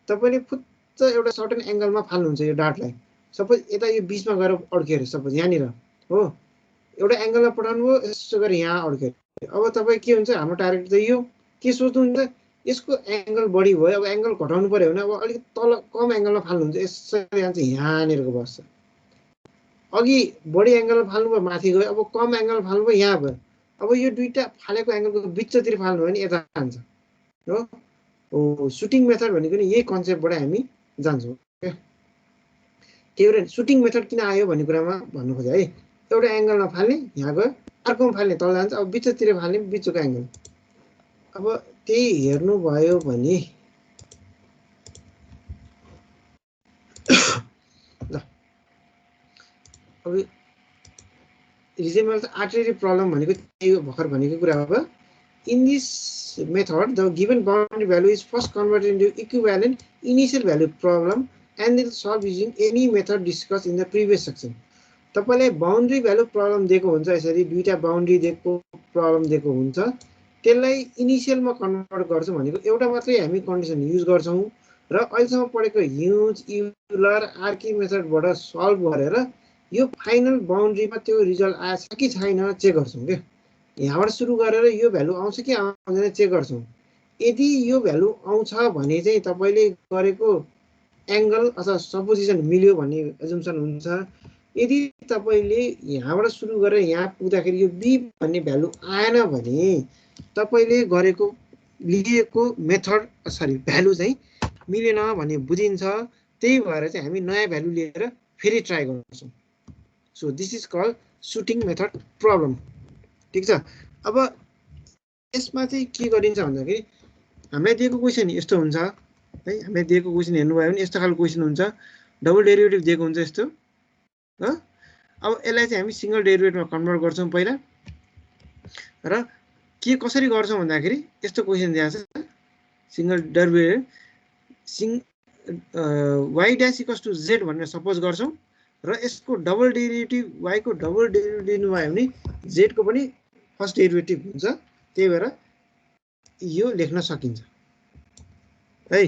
तपाईँले फुच्च एउटा सर्टन एङ्गलमा फाल्नुहुन्छ यो डाटलाई। सपोज यता यो बिचमा गएर अड्क्यो, सपोज यहाँनिर हो, एउटा एङ्गलमा पठाउनु भयो, यसो गरेर यहाँ अड्क्यो। अब तपाईँ के हुन्छ, हाम्रो टार्गेट त यो के सोच्नुहुन्छ, यसको एङ्गल बढी भयो, अब एङ्गल घटाउनु पऱ्यो भने अब अलिक तल कम एङ्गलमा फाल्नुहुन्छ। यसरी जान्छ, यहाँनिरको बस्छ। अघि बढी एङ्गलमा फाल्नुभयो, माथि गयो। अब कम एङ्गल फाल्नुभयो, यहाँ भयो। अब यो दुईवटा फालेको एङ्गलको बिचतिर फाल्नु भने यता जान्छ हो। सुटिङ मेथड भनेको नि यही कन्सेप्टबाट हामी जान्छौँ। त्यही भएर सुटिङ मेथड किन आयो भन्ने कुरामा भन्नु खोजेँ है। एउटा एङ्गलमा फाल्ने, यहाँ गयो, अर्कोमा फाल्ने, तल जान्छ। अब बिचतिर फाल्ने, बिचको एङ्गल। अब त्यही हेर्नुभयो भने ल अब रिजनेबल आर्टरी प्रब्लम भनेको त्यही भर्खर भनेको कुरा हो। In this method the given boundary value is first converted into equivalent initial value problem and it solve using any method discuss in the previous section. तपाईँलाई बाउन्ड्री भ्यालु प्रब्लम दिएको हुन्छ, यसरी दुईवटा बाउन्ड्री दिएको प्रब्लम दिएको हुन्छ, त्यसलाई इनिसियलमा convert गर्छौँ भनेको एउटा मात्रै हामी कन्डिसन युज गर्छौँ र अहिलेसम्म पढेको ह्युज, युलर, आर्की मेथडबाट सल्भ गरेर यो फाइनल बाउन्ड्रीमा त्यो रिजल्ट आएछ कि छैन चेक गर्छौँ क्या। यहाँबाट सुरु गरेर यो भ्यालु आउँछ कि आउँदैन चेक गर्छौँ। यदि यो भ्यालु आउँछ भने चाहिँ तपाईँले गरेको एङ्गल अथवा सपोजिसन मिल्यो भन्ने एजुम्सन हुन्छ। यदि तपाईँले यहाँबाट सुरु गरेर यहाँ पुग्दाखेरि यो बी भन्ने भ्यालु आएन भने तपाईँले गरेको लिएको मेथड भ्यालु चाहिँ मिलेन भन्ने बुझिन्छ। त्यही भएर चाहिँ हामी नयाँ भ्यालु लिएर फेरि ट्राई गर्छौँ। So this is called shooting method problem. ठिक छ। अब यसमा चाहिँ के गरिन्छ भन्दाखेरि हामीलाई दिएको क्वेसन यस्तो हुन्छ है। हामीलाई दिएको क्वेसन हेर्नुभयो भने यस्तो खालको क्वेसन हुन्छ, डबल डेरिभेटिभ दिएको हुन्छ यस्तो। अब यसलाई चाहिँ हामी सिङ्गल डेरिभेटिभमा कन्भर्ट गर्छौँ पहिला, र के कसरी गर्छौँ भन्दाखेरि यस्तो क्वेसन दिएको छ, single derivative y dash equals to z भनेर सपोज गर्छौँ, र यसको डबल डेरिभेटिभ वाइको डबल डेरिभेटिभ दिनुभयो भने जेडको पनि फर्स्ट डेरिभेटिभ हुन्छ। त्यही भएर यो लेख्न सकिन्छ है।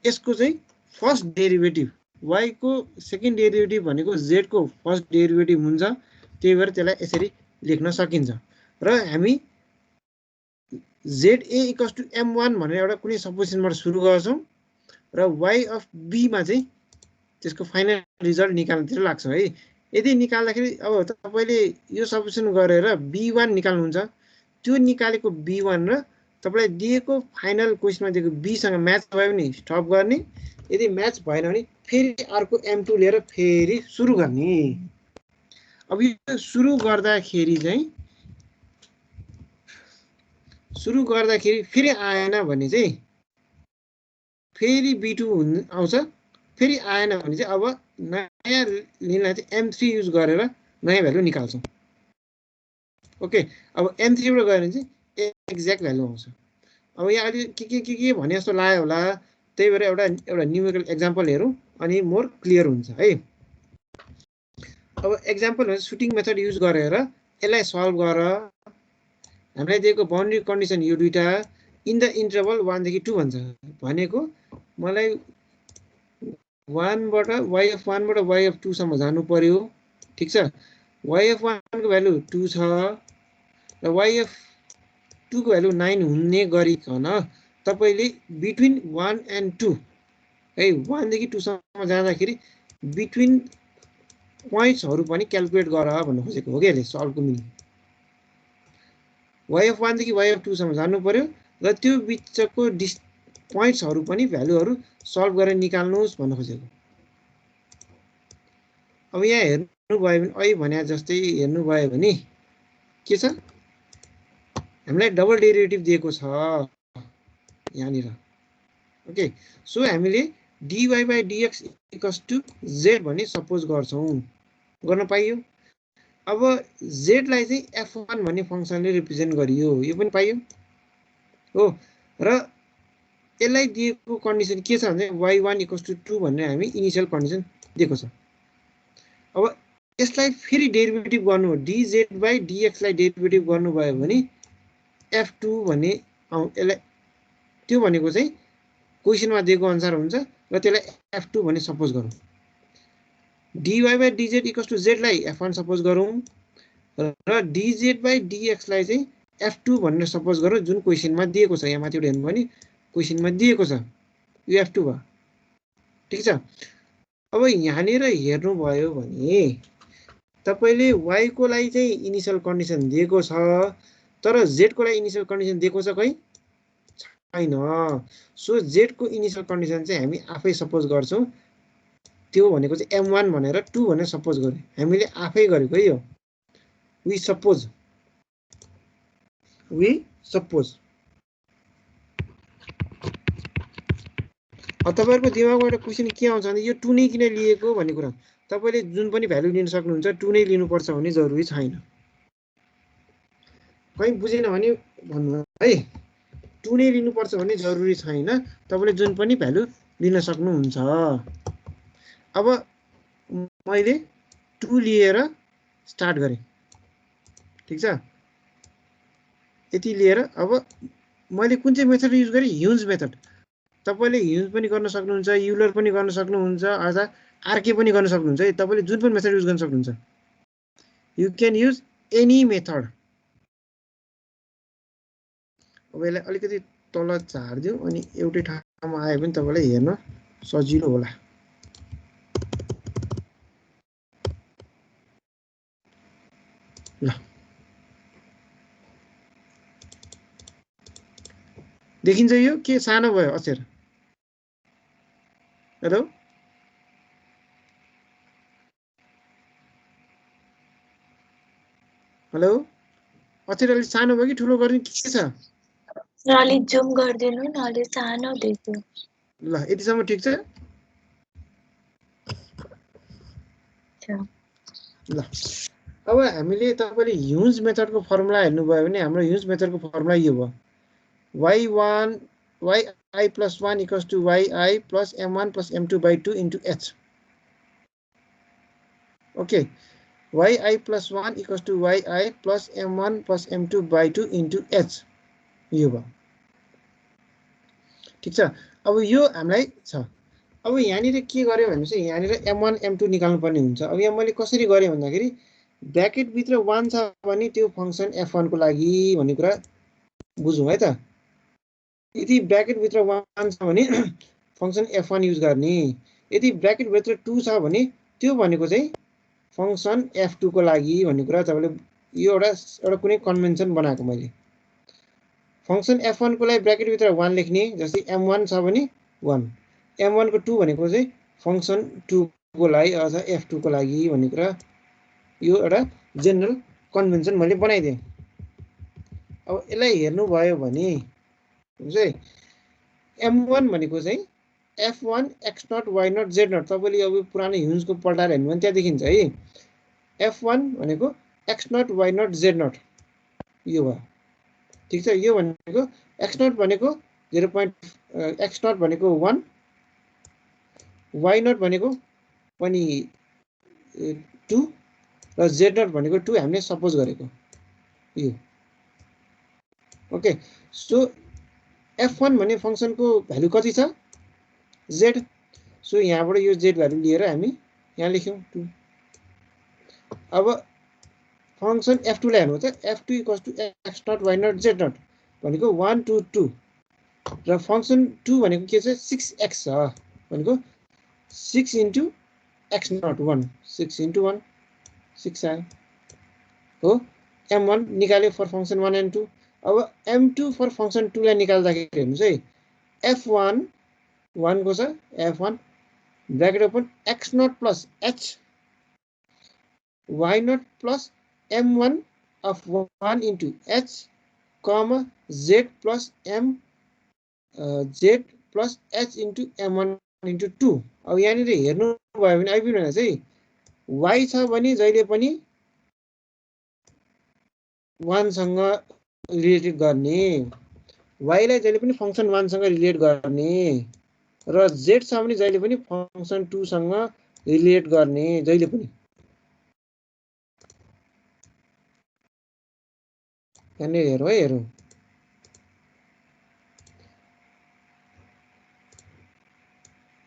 यसको चाहिँ फर्स्ट डेरिभेटिभ वाइको सेकेन्ड डेरिभेटिभ भनेको जेडको फर्स्ट डेरिभेटिभ हुन्छ। त्यही भएर त्यसलाई यसरी लेख्न सकिन्छ। र हामी Z A equals to m1 भनेर एउटा कुनै सपोजिसनबाट सुरु गर्छौँ, र वाइ अफ बीमा चाहिँ त्यसको फाइनल रिजल्ट निकाल्नतिर लाग्छौँ है। यदि निकाल्दाखेरि अब तपाईँले यो सपोजिसन गरेर b1 निकाल्नुहुन्छ, त्यो निकालेको b1 र तपाईँलाई दिएको फाइनल क्वेसनमा दिएको बीसँग म्याच भयो भने स्टप गर्ने, यदि म्याच भएन भने फेरि अर्को m2 लिएर फेरि सुरु गर्ने। अब यो सुरु गर्दाखेरि फेरि आएन भने चाहिँ फेरि b2 आउँछ, फेरि आएन भने चाहिँ अब नयाँ लिनलाई चाहिँ m3 युज गरेर नयाँ भ्यालु निकाल्छौँ। ओके, अब m3 बाट गयो भने चाहिँ एक्ज्याक्ट भ्यालु आउँछ। अब यहाँ अलि के भने जस्तो लाग्यो होला, त्यही भएर एउटा न्युमेरिकल एक्जाम्पल हेरौँ अनि मोर क्लियर हुन्छ है। अब एक्जाम्पल भन्छ सुटिङ मेथड युज गरेर यसलाई सल्भ गर। हामीलाई दिएको बाउन्ड्री कन्डिसन यो दुईटा इन द इन्टरभल 1 देखि 2 भन्छ, भनेको मलाई 1 बाट y(1) बाट y(2) सम्म जानु पर्यो। ठिक छ। y(1) को भ्यालु 2 छ र y(2) को भ्यालु 9 हुने गरिकन तपाईले बिट्विन 1 and 2 है 1 देखि 2 सम्म जाँदाखेरि बिट्विन पोइन्ट्सहरु पनि क्याल्कुलेट गर भन्नु खोजेको हो के यसले सल्भको मिनिङ। y(1) देखि y(2) सम्म जानु पर्यो र त्यो बिचको पोइन्ट्सहरु पनि भ्यालुहरु सल्भ गरेर निकाल्नुस् भन्न खोजेको। अब यहाँ हेर्नु भयो भने अहिले भने जस्तै हेर्नु भयो भने के छ, हामीलाई डबल डेरिभेटिभ दिएको छ यहाँनिर। ओके, सो हामीले dy/dx = z भन्ने सपोज गर्न पाइयो। अब z लाई चाहिँ f1 भन्ने फंक्सनले रिप्रेजेन्ट गरियो, यो पनि पाइयो हो। र यसलाई दिएको कन्डिसन के छ भने y1 = 2 भनेर हामी इनिशियल कन्डिसन दिएको छ। अब यसलाई फेरि डेरिभेटिभ गर्नु हो, dz/dx लाई डेरिभेटिभ गर्नुभयो भने f2 भन्ने यसलाई त्यो भनेको चाहिँ क्वेसनमा दिएको अनुसार हुन्छ र त्यसलाई f2 भन्ने सपोज गरौँ। dy/dz = z लाई f1 सपोज गरौँ र dz/dx लाई चाहिँ f2 भनेर सपोज गरौँ जुन क्वेसनमा दिएको छ। यहाँ माथिबाट हेर्नु भने क्वेसनमा दिएको छ यो f2 भयो। ठिक छ। अब यहाँनिर हेर्नु भयो भने तपाईले y को लागि चाहिँ इनिशियल कन्डिसन दिएको छ, तर z को लागि इनिशियल कन्डिसन दिएको छ कहीं छैन। सो z को इनिशियल कन्डिसन चाहिँ हामी आफै सपोज गर्छौं। त्यो भनेको चाहिँ m1 भनेर 2 भनेर सपोज गरे, हामीले आफै गरेको है यो। वी सपोज तपाईहरुको दिमागमा एउटा क्वेशन के आउँछ भने यो 2 नै किन लिएको भन्ने कुरा। तपाईले जुन पनि भ्यालु लिन सक्नुहुन्छ 2 नै लिनुपर्छ भन्ने जरुरी छैन। कहीं बुझेन भने भन्नु है, 2 नै लिनुपर्छ भन्ने जरुरी छैन, तपाईले जुन पनि भ्यालु लिन सक्नुहुन्छ। अब मैले 2 लिएर स्टार्ट गरे। ठीक छ। यति लिएर अब मैले कुन चाहिँ मेथड युज गरे, ह्युज मेथड। तपाईले ह्युज पनि गर्न सक्नुहुन्छ, युलर पनि गर्न सक्नुहुन्छ, अथवा आरके पनि गर्न सक्नुहुन्छ है। तपाईले जुन पनि मेथड युज गर्न सक्नुहुन्छ। You can use any method. अब यसलाई अलिकति तल झार्दिउँ अनि एउटै ठाउँमा आयो भने तपाईलाई हेर्न सजिलो होला। ल देखिन्छ यो के सानो भयो अक्षर? हेलो हेलो अक्षर अलि सानो भयो कि ठुलो गर्ने के छ? अलि जुम गरिदिनु न, अलि सानो देख्यो। ल यतिसम्म ठिक छ। ल अब हामीले तपाईले ह्युज मेथडको फर्मुला हेर्नुभयो भने हाम्रो ह्युज मेथडको फर्मुला यो भयो y1 yi plus 1 equals to yi plus m1 plus m2 by 2 into h. Okay, yi plus 1 equals to yi plus m1 plus m2 by 2 into h. यो भयो। ठिक छ। अब यो हामीलाई छ। अब यहाँनिर के गर्यो भने चाहिँ यहाँनिर m1 m2 निकाल्नु पर्ने हुन्छ। अब यहाँ मैले कसरी गरेँ भन्दाखेरि ब्र्याकेट भित्र 1 छ भने त्यो फंक्सन f1 को लागि भन्ने कुरा बुझौँ है त। यदि ब्र्याकेट भित्र 1 छ भने फंक्सन f1 युज गर्ने। यदि ब्र्याकेट भित्र 2 छ भने त्यो भनेको चाहिँ फंक्सन f2 को लागि भन्ने कुरा तपाईले यो एउटा कुनै कन्भेन्सन बनाएको मैले। फंक्सन f1 को लागि ब्र्याकेट भित्र 1 लेख्ने, जस्तै m1 छ भने 1, m1 को 2 भनेको चाहिँ फंक्सन 2 को लागि अथवा f2 को लागि भन्ने कुरा यो एउटा जनरल कन्भेन्सन मैले बनाइदिएँ। अब यसलाई हेर्नु भयो भने चाहिँ m1 भनेको चाहिँ f1 x0 y0 z0 तपाईले अब पुरानो ह्युजको पल्टाएर हेर्नु भने त्यहाँ देखिन्छ है। f1 भनेको x0 y0 z0 यो भयो। ठीक छ। यो भनेको x0 भनेको 0. x0 भनेको 1, y0 भनेको पनि 2 र z0 भनेको 2 हामीले सपोज गरेको यो। ओके, सो f1 भन्ने फंक्सनको भ्यालु कति छ? z। सो यहाँबाट यो z भ्यालु लिएर हामी यहाँ लेख्यौं 2। अब फंक्सन f2 लाई हेर्नु त, f2 equals to x0 y0 z0 भनेको 1 2 2 र फंक्सन 2 भनेको के छ? 6x छ भनेको 6 इन्टु x0 1, 6 इन्टु 1 6 आयो हो। m1 निकाल्यो फर फंक्सन 1 and 2। अब m2 फर फंक्सन 2 लाई निकाल्दाखेरि हेर्नुस् है, f1 1 को छ, f1 bracket open x0 plus h y0 plus m1 of 1 into h comma z plus m z plus h into m1 into 2। अब यहाँनिर हेर्नु भयो भने आइपुग्नु चाहिँ y छ भने जहिले पनि 1 सँग रिलेटेड गर्ने, y लाई जहिले पनि फंक्सन 1 सँग रिलेट गर्ने र z छ भने जहिले पनि फंक्सन 2 सँग रिलेट गर्ने जहिले पनि। यहाँनिर हेरौँ है, हेरौँ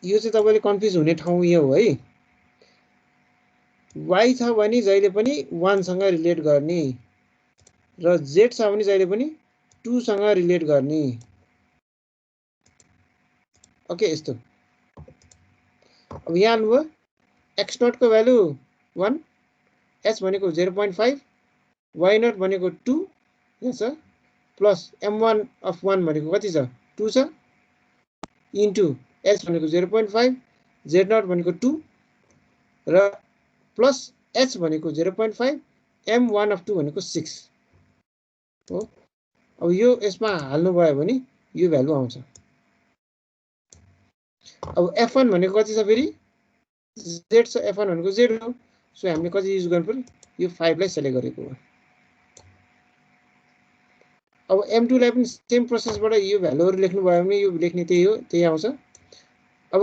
यो चाहिँ तपाईले कन्फ्युज हुने ठाउँ यो हो है। y छ भने जहिले पनि 1 सँग रिलेट गर्ने र z छ भने जहिले पनि 2 सँग रिलेट गर्ने। ओके, यस्तो। अब यहाँ आउनुभयो x0 को भ्यालु 1, h भनेको 0.5, y0 भनेको 2 यहाँ छ प्लस m1 of 1 भनेको कति छ? 2 छ इन्टु h भनेको 0.5, z0 भनेको 2 र प्लस h भनेको 0.5, m1 of 2 भनेको 6 हो। अब यो यसमा हाल्नु भयो भने यो भ्यालु आउँछ। अब f1 भनेको कति छ फेरि? z छ, f1 भनेको 0 हो। सो हामीले कति युज गर्नु पर्यो? यो 5 लाई सेलेक्ट गरेको हो। अब m2 लाई पनि सेम प्रोसेसबाट यो भ्यालुहरु लेख्नु भयो भने यो लेख्ने त्यही हो, त्यही आउँछ। अब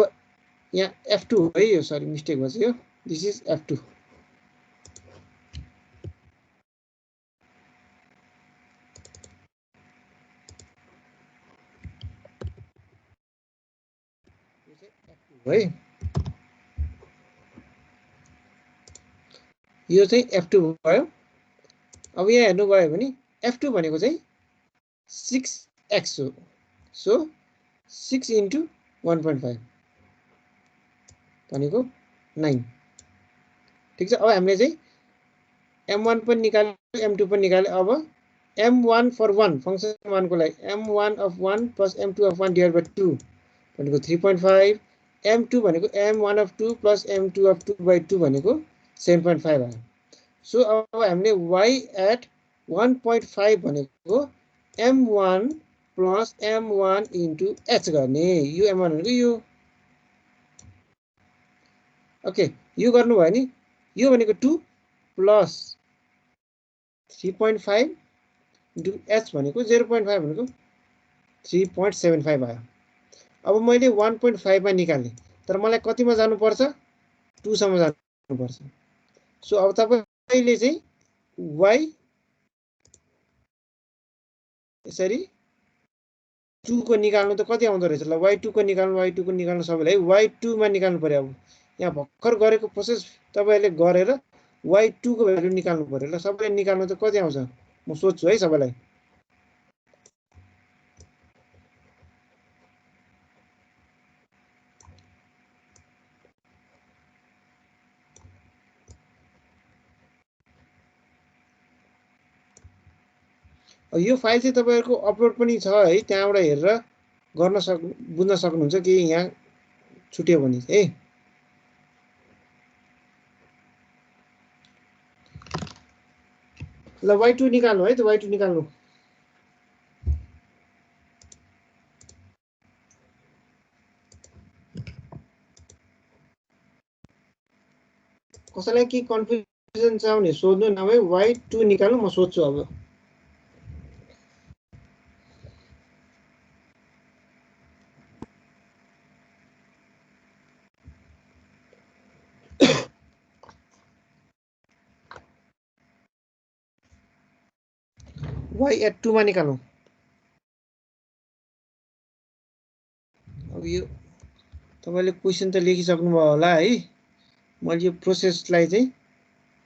यहाँ f2 हो है, यो सरी मिस्टेक भएछ यो, दिस इज f2। है यो चाहिँ F2 भयो। अब यहाँ हेर्नुभयो भने F2 भनेको चाहिँ 6x हो। सो 6 × 1.5 भनेको 9। ठीक छ। अब हामीले चाहिँ M1 पनि निकाल्यो, M2 पनि निकाल्यो। अब M1 for 1 फंक्सन 1 को लागि M1 of 1 plus M2 of 1 divided by 2 भनेको 3.5, M2 भनेको M1 of 2 plus M2 of 2 by 2 भनेको 7.5 आयो। सो अब हामीले y at 1.5 भनेको M1 plus M1 into h गर्ने। यो M1 भनेको यो। ओके, यो गर्नुभयो नि यो भनेको 2 plus 3.5 into h भनेको 0.5 भनेको 3.75 आयो। अब मैले 1.5 मा निकालेँ, तर मलाई कतिमा जानुपर्छ 2 सम्म जानुपर्छ। सो अब तपाईले चाहिँ y यसरी 2 को निकाल्नु त कति आउँदो रहेछ ल, y2 को निकाल्नु सबैलाई y2 मा निकाल्नु पर्यो। अब यहाँ भर्खर गरेको प्रोसेस तपाईले गरेर y2 को भ्यालु निकाल्नु पर्यो ल। सबैले निकाल्नु त कति आउँछ म सोध्छु है सबैलाई। यो फाइल चाहिँ तपाईहरुको अपलोड पनि छ है, त्यहाँबाट हेरेर बुझ्न सक्नुहुन्छ कि यहाँ छुट्यो भने है। ल y2 निकाल्नु है, त y2 निकाल्नु। कसैलाई के कन्फ्युजन छ भने सोध्नु, नभए y2 निकाल्नु, म सोध्छु अब। y at 2 मा निकाल्नु। अब यो तपाईले क्वेशन त लेखिसक्नुभयो होला है। मैले यो प्रोसेसलाई चाहिँ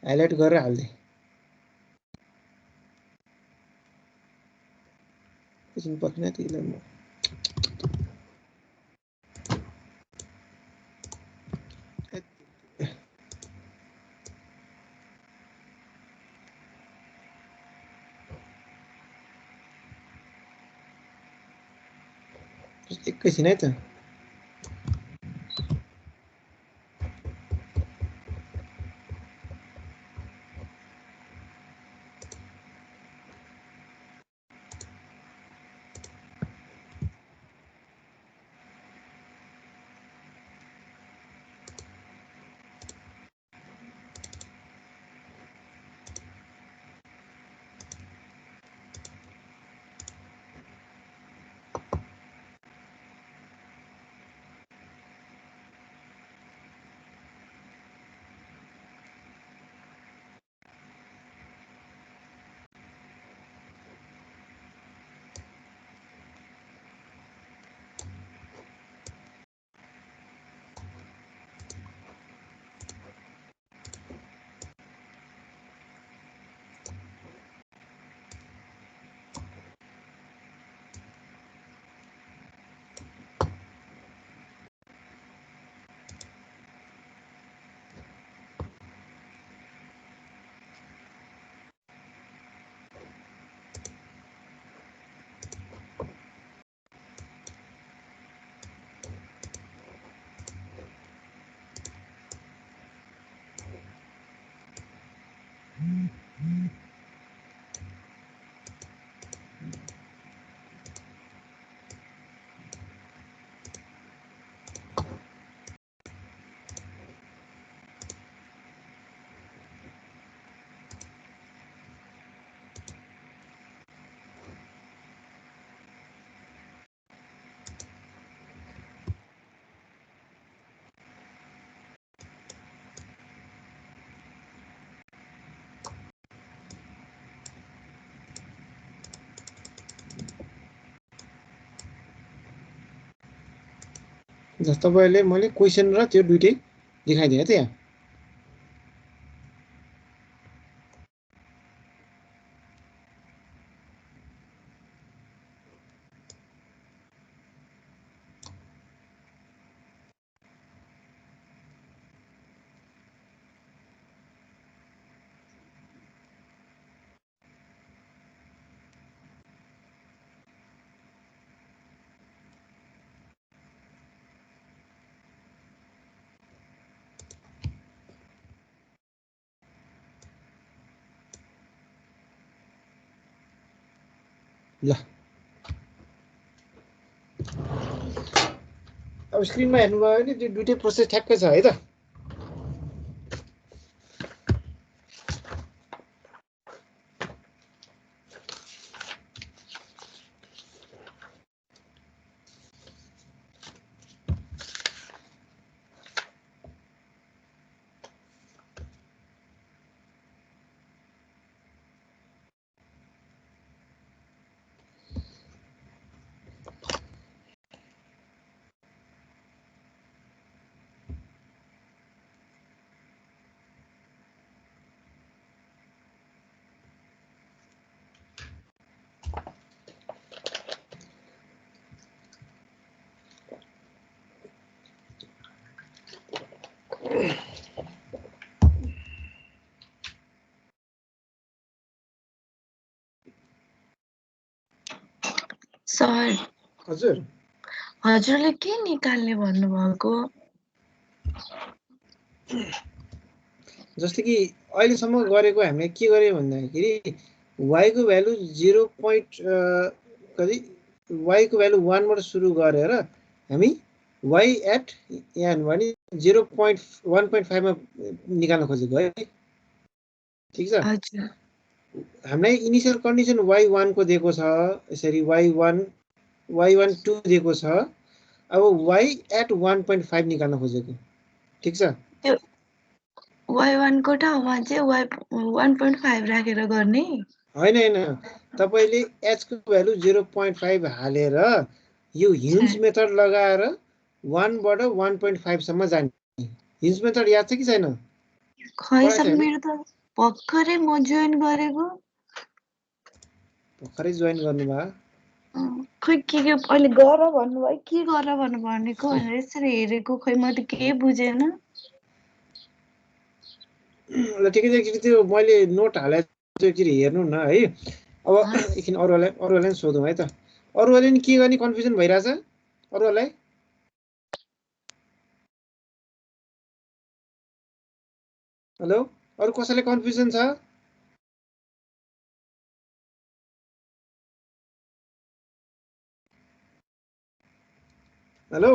हाइलाइट गरेर हाल्दै। क्वेशन पक्रिन त्यसलाई म एकैछिन है त। तपाईले मैले क्वेशन र त्यो दुईटै देखाइदिएँ त यहाँ। ल अब स्क्रिनमा हेर्नुभयो भने त्यो दुईटै प्रोसेस ठ्याक्कै छ है त। सर हजुर हजुरले के निकाल्ने भन्नुभएको? जस्तो कि अहिलेसम्म गरेको हामीले के गर्यो भन्दाखेरि y को भ्यालु 0. कति y को भ्यालु 1 बाट सुरु गरेर हामी y एट यहाँ भने 0.1.5 मा निकाल्न खोजेको है। ठीक छ। हजुर हामीलाई इनिशियल कन्डिसन y1 को दिएको छ, यसरी y1 2 दिएको छ। अब y एट 1.5 निकाल्न खोजेको। ठीक छ। त्यो y1 को ठाउँमा चाहिँ y 1.5 राखेर गर्ने? हैन हैन, तपाईले h को भ्यालु 0.5 हालेर यो हिन्ज मेथड लगाएर 1 बाट 1.5 सम्म जाने। हिन्ज मेथड याद छ कि छैन? खै सर मेरो त भर्खरै म जोइन गरेको। भर्खरै जोइन गर्नुभयो? खै के अहिले गर भन्नुभयो, के गर भन्नु भनेको भनेर यसरी हेरेको, खै म त केही बुझेन। ल ठिकै छ, एकचोटि त्यो मैले नोट हालेको त्यो एकचोटि हेर्नु न है। अब एकछिन अरूलाई सोधौँ है त। अरूहरूले नि के गर्ने कन्फ्युजन भइरहेछ अरूहरूलाई? हेलो, अरू कसैलाई कन्फ्युजन छ? हेलो,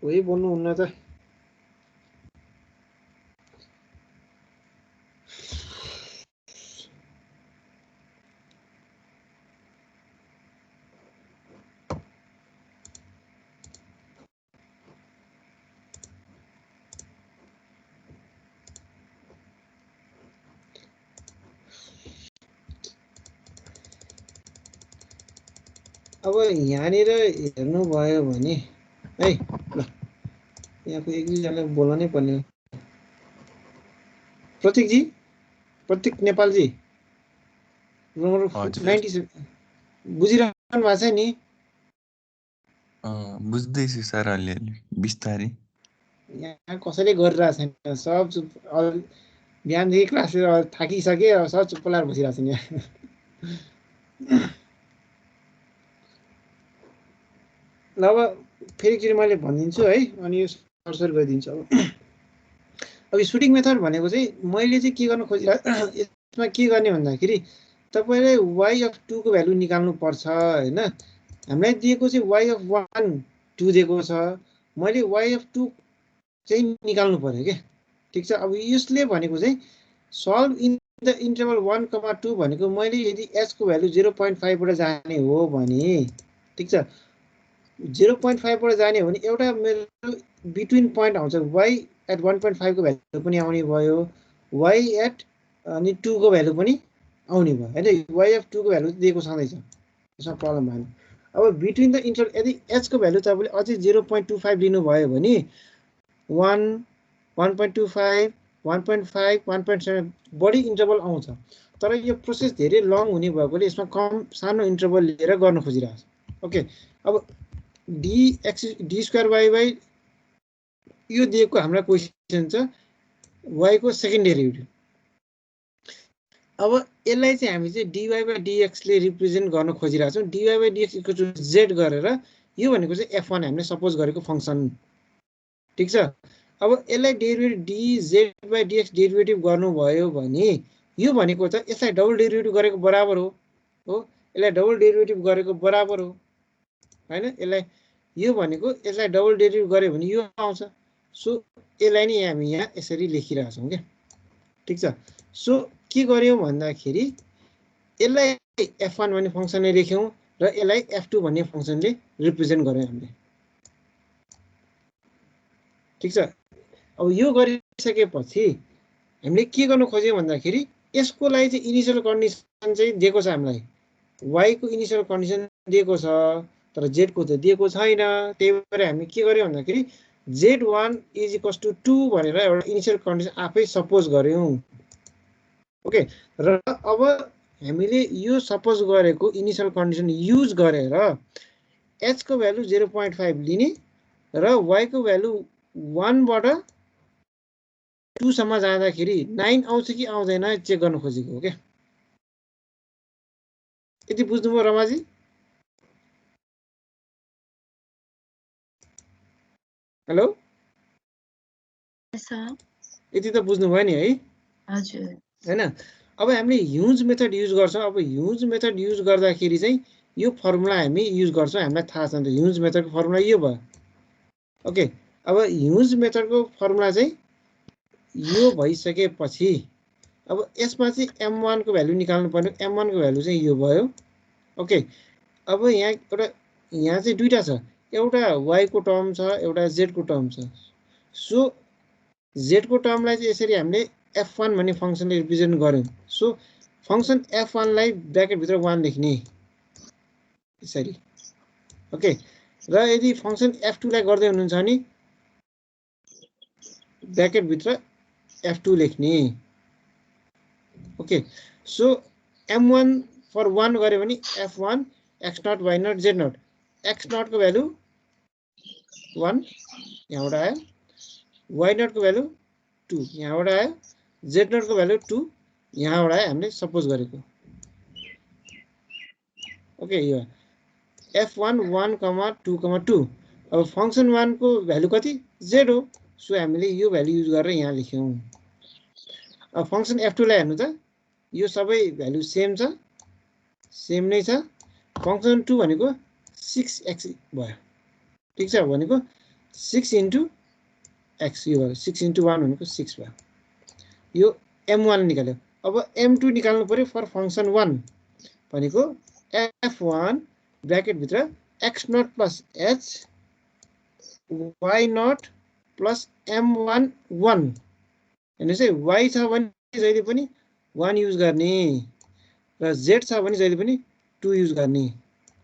कोही बोल्नुहुन्न त। अब यहाँनिर हेर्नुभयो भने है, ल यहाँको एक दुईजनालाई बोल्न नै पर्ने। प्रतीकजी, प्रतीक नेपालजी, नम्बर 97 बुझिरहनु भएको छ नि? बुझ्दैछु सर अलिअलि बिस्तारै। यहाँ कसैले गरिरहेको छैन, सब चुप। बिहानदेखि क्लासतिर थाकिसके, सब चुप्प लाएर बसिरहेको छन् यहाँ। ल अब फेरि एकचोटि मैले भनिदिन्छु है, अनि यो सरसर गरिदिन्छु। अब सुटिङ मेथड भनेको चाहिँ मैले चाहिँ के गर्न खोजिरहेको, यसमा के गर्ने भन्दाखेरि तपाईँले y अफ 2 को भ्यालु निकाल्नु पर्छ होइन। हामीलाई दिएको चाहिँ y अफ 1 2 दिएको छ, मैले y अफ 2 चाहिँ निकाल्नु पर्यो क्या। ठिक छ। अब यसले भनेको चाहिँ सल्भ इन द इन्टरभल 1,2 भनेको मैले यदि h को भ्यालु 0.5 बाट जाने हो भने, ठिक छ, 0.5 बाट जाने हो भने एउटा मेरो बिट्विन पोइन्ट आउँछ, y एट 1.5 को भ्यालु पनि आउने भयो, y एट अनि 2 को भ्यालु पनि आउने भयो होइन। y अफ 2 को भ्यालु दिएको छँदैछ, यसमा प्रब्लम भएन। अब बिट्विन द इन्टरभल यदि h को भ्यालु तपाईँले अझै 0.25 लिनुभयो भने 1, 1.25, 1.5, 1.7 बढी इन्टरभल आउँछ। तर यो प्रोसेस धेरै लङ हुने भएकोले यसमा कम सानो इन्टरभल लिएर गर्न खोजिरहेको छ। ओके, अब डी स्क्वायर वाई बाई यो दिएको हामीलाई क्वेसन छ y को सेकेन्ड डेरिभेटिभ। अब यसलाई चाहिँ हामी चाहिँ dy बाई dx ले रिप्रेजेन्ट गर्न खोजिरहेको छौँ। dy by dx equal to z गरेर, यो भनेको चाहिँ f1 हामीले सपोज गरेको फङ्सन। ठिक छ। अब यसलाई डेरिभेटिभ dz/dx डेरिभेटिभ गर्नुभयो भने यो भनेको त यसलाई डबल डेरिभेटिभ गरेको बराबर हो यसलाई डबल डेरिभेटिभ गरेको बराबर हो हैन यसलाई यो भनेको यसलाई डबल डेरिभेटिभ गर्यो भने यो आउँछ सो यसलाई नै हामी यहाँ यसरी लेखिरहेका छौं के ठीक छ सो के गर्यौं भन्दाखेरि यसलाई f1 भन्ने फंक्सनले लेख्यौं र यसलाई f2 भन्ने फंक्सनले रिप्रेजेन्ट गर्यौं हामीले ठीक छ अब यो गरिसकेपछि हामीले के गर्न खोज्यौं भन्दाखेरि यसको लागि चाहिँ इनिशियल कन्डिसन चाहिँ दिएको छ हामीलाई y को इनिशियल कन्डिसन दिएको छ तर z को त दिएको छैन त्यही भएर हामी के गर्यौं भन्दाखेरि z1 = 2 भनेर एउटा इनिशियल कन्डिसन आफै सपोज गर्यौं ओके र अब हामीले यो सपोज गरेको इनिशियल कन्डिसन युज गरेर h को भ्यालु 0.5 लिने र y को भ्यालु 1 बाट 2 सम्म जाँदाखेरि 9 आउँछ कि आउँदैन चेक गर्न खोजेको हो के यति बुझ्नुभयो रमाजी हेलो यति त बुझ्नुभयो नि है हजुर हैन अब हामीले ह्युज मेथड युज गर्छौं अब ह्युज मेथड युज गर्दाखेरि चाहिँ यो फर्मुला हामी युज गर्छौं हामीलाई थाहा छ नि त ह्युज मेथडको फर्मुला यो भयो ओके अब ह्युज मेथडको फर्मुला चाहिँ यो भइसकेपछि अब यसमा चाहिँ m1 को भ्यालु निकाल्नु पर्ने m1 को भ्यालु चाहिँ यो भयो ओके अब यहाँ चाहिँ दुईटा छ एउटा y को टर्म छ एउटा z को टर्म छ सो z को टर्मलाई चाहिँ यसरी हामीले f1 भन्ने फंक्सनले रिप्रेजेन्ट गर्यौं सो फंक्सन f1 लाई ब्र्याकेट भित्र 1 लेख्ने यसरी ओके र यदि फंक्सन f2 लाई गर्दै हुनुहुन्छ भने ब्र्याकेट भित्र f2 लेख्ने ओके सो m1 फर 1 गर्यो भने f1 x0 y0 z0 x0 को भ्यालु 1 यहाँबाट आयो y0 को भ्यालु 2 यहाँबाट आयो z0 को भ्यालु 2 यहाँबाट आयो हामीले सपोज गरेको ओके यो f1 1, 2, 2 अब फंक्सन 1 को भ्यालु कति z हो सो हामीले यो भ्यालु युज गरेर यहाँ लेख्यौं अब फंक्सन f2 लाई हेर्नु त यो सबै भ्यालु सेम छ सेम नै छ फंक्सन 2 भनेको 6x भयो ठीक छ भनेको 6 * x यो भयो 6 * 1 भनेको 6 भयो यो m1 निकाल्यो अब m2 निकाल्नु पर्यो फर फंक्सन 1 भनेको f1 ब्र्याकेट भित्र x0 + h y0 + m1 1 हेर्नुस् है y छ भने जहिले पनि 1 युज गर्ने र z छ भने जहिले पनि 2 युज गर्ने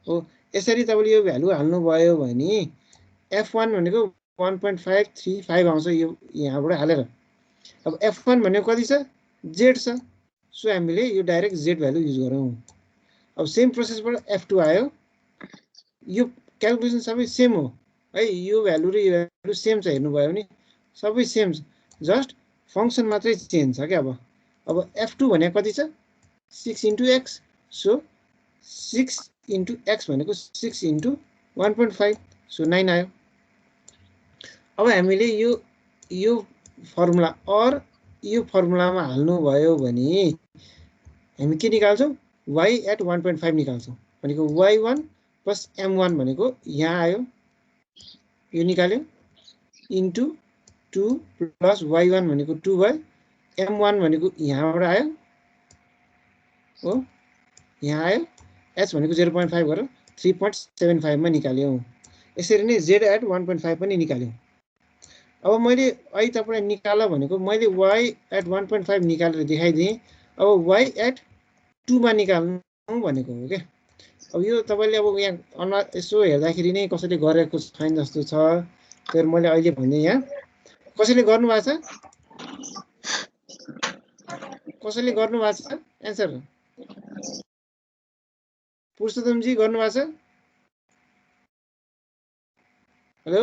हो यसरी तपाईले यो भ्यालु हाल्नु भयो भने f1 भनेको 1.535 आउँछ यो यहाँबाट हालेर अब f1 भनेको कति छ z छ सो हामीले यो डाइरेक्ट z भ्यालु युज गरौँ अब सेम प्रोसेसबाट f2 आयो यो क्याल्कुलेसन सबै सेम हो है यो भ्यालु र यो भ्यालु सेम छ हेर्नु भयो भने सबै सेम छ जस्ट फंक्सन मात्रै चेन्ज छ के अब f2 भनेको कति छ 6 * x सो 6 * x भनेको 6 * 1.5 सो 9 आयो अब हामीले यो फर्मुला और यो फर्मुलामा हाल्नु भयो भने हामी के निकाल्छौं y @ 1.5 निकाल्छौं भनेको y1 + m1 भनेको यहाँ आयो यो निकाल्यो इन्टु 2 + y1 भनेको 2 भयो m1 भनेको यहाँबाट आयो हो यहाँ आयो h भनेको 0.5 गरेर 3.75 मा निकाल्यौं यसरी नै z @ 1.5 पनि निकाल्यौं अब मैले अहिले तपाईलाई निकाल भनेको मैले y @ 1.5 निकालेर देखाइदिएँ अब y @ 2 मा निकाल्नु भनेको हो के अब यो तपाईले अब यहाँ यसो हेर्दाखेरि नै कसैले गरेको छैन जस्तो छ तर मैले अहिले भने यहाँ कसैले गर्नु भएको छ कसैले गर्नु भएको छ एन्सर पुरुषोत्तम जी गर्नु भएको छ हेलो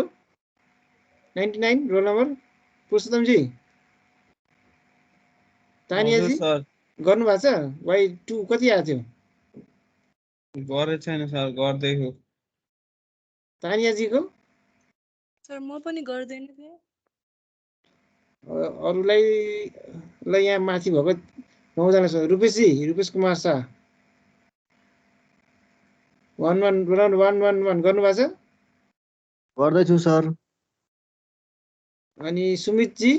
99 रोल नम्बर पुरुषोत्तम जी तानिया जी गर्नु भएको छ y2 कति आएको थियो गरे छैन सर गर्दै हो तानिया जी को सर म पनि गर्दैन थिए अरूलाई ल यहाँ माथि भएको 9 जना छ। रुपेश कुमार शाह 1111 गर्नुभएको छ। गर्दैछु सर। अनि सुमित जी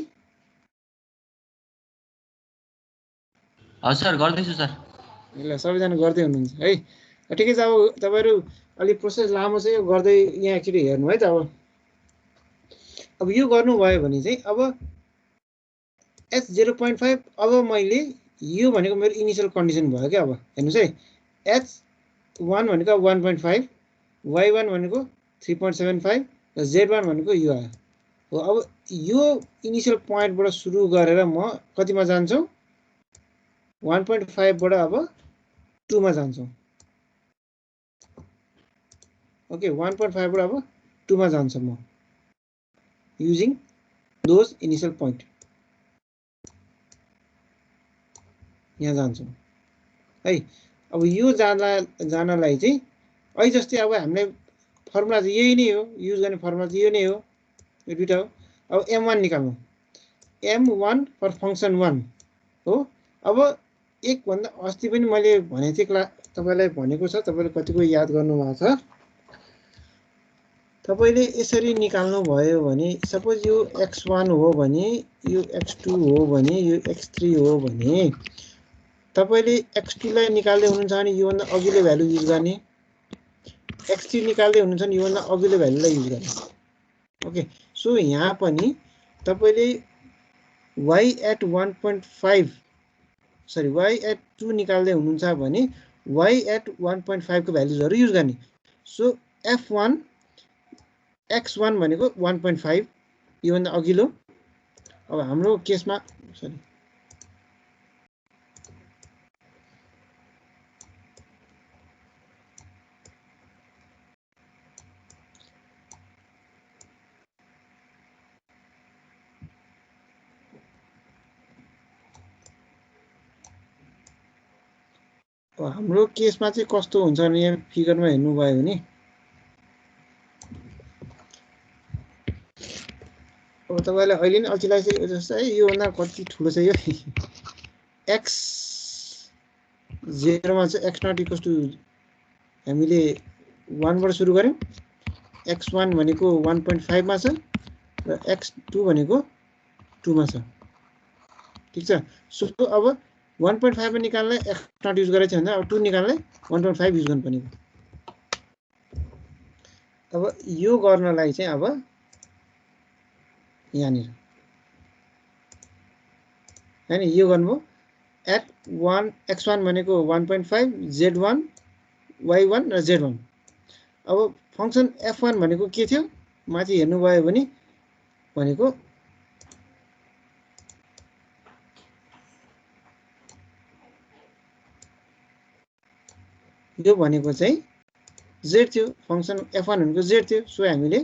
हजुर सर गर्दैछु सर। ल सबैजना गर्दै हुनुहुन्छ है। ठिकै छ। अब तपाईँहरू अलिक प्रोसेस लामो छ यो गर्दै यहाँ एकचोटि हेर्नु है त। अब यो गर्नुभयो भने चाहिँ अब एच 0.5 अब मैले यो भनेको मेरो इनिसियल कन्डिसन भयो क्या। अब हेर्नुहोस् है H1 भनेको 1.5 Y1 भनेको 3.75 र Z1 भनेको यो आयो हो। अब यो इनिसियल पोइन्टबाट सुरु गरेर म कतिमा जान्छु 1.5 बाट अब 2 मा जान्छु। ओके 1.5 बाट अब 2 मा जान्छ म युजिङ दोज इनिशियल पोइन्ट यहाँ जान्छु है। अब यो जानलाई चाहिँ अहिले जस्तै अब हामीले फर्मुला चाहिँ यही नै हो, युज गर्ने फर्मुला चाहिँ यो नै हो, यो दुईटा हो। अब M1 निकाल्नु, M1 फर फंक्सन 1 हो। अब एक भन्दा अस्ति पनि मैले भनेको थिएँ तपाईलाई भनेको छ, तपाईले कतिको याद गर्नु भएको छ। तपाईले यसरी निकाल्नु भयो भने सपोज यो x1 हो भने यो x2 हो भने यो x3 हो भने तपाईले x2 लाई निकाल्दै हुनुहुन्छ भने यो भन्दा अघिल्लो भ्यालु युज गर्ने, x3 निकाल्दै हुनुहुन्छ भने यो भन्दा अघिल्लो भ्यालुलाई युज गर्ने। ओके सो यहाँ पनि तपाईले y at 1.5 sorry y at 2 निकाल्दै हुनुहुन्छ भने y at 1.5 को भ्यालुजहरु युज गर्ने। सो f1 x1 भनेको 1.5 यो भन्दा अघिल्लो। अब हाम्रो केसमा सरी हाम्रो केसमा चाहिँ कस्तो हुन्छ भने यहाँ फिगरमा हेर्नु भयो भने अब तपाईलाई अहिले नै अल्छी लागिसकेको जस्तो है, यो भन्दा कति ठुलो छ यो x 0 मा चाहिँ x नट इक्वल्स टु हामीले 1 बाट सुरु गर्यौं, x1 भनेको 1.5 मा छ र x2 भनेको 2 मा छ। ठीक छ। सो अब 1.5 मा निकाल्ने x नट युज गरेछ भन्दा अब 2 निकाल्ने 1.5 युज गर्नु पर्ने। अब यो गर्नलाई चाहिँ अब यहाँनिर हैन यो गर्नुभयो एट 1 x1 भनेको 1.5 z1 y1 र z1। अब फंक्सन f1 भनेको के थियो माथि हेर्नु भयो भने भनेको यो भनेको चाहिँ z थियो, फंक्सन f1 भनेको z थियो। सो हामीले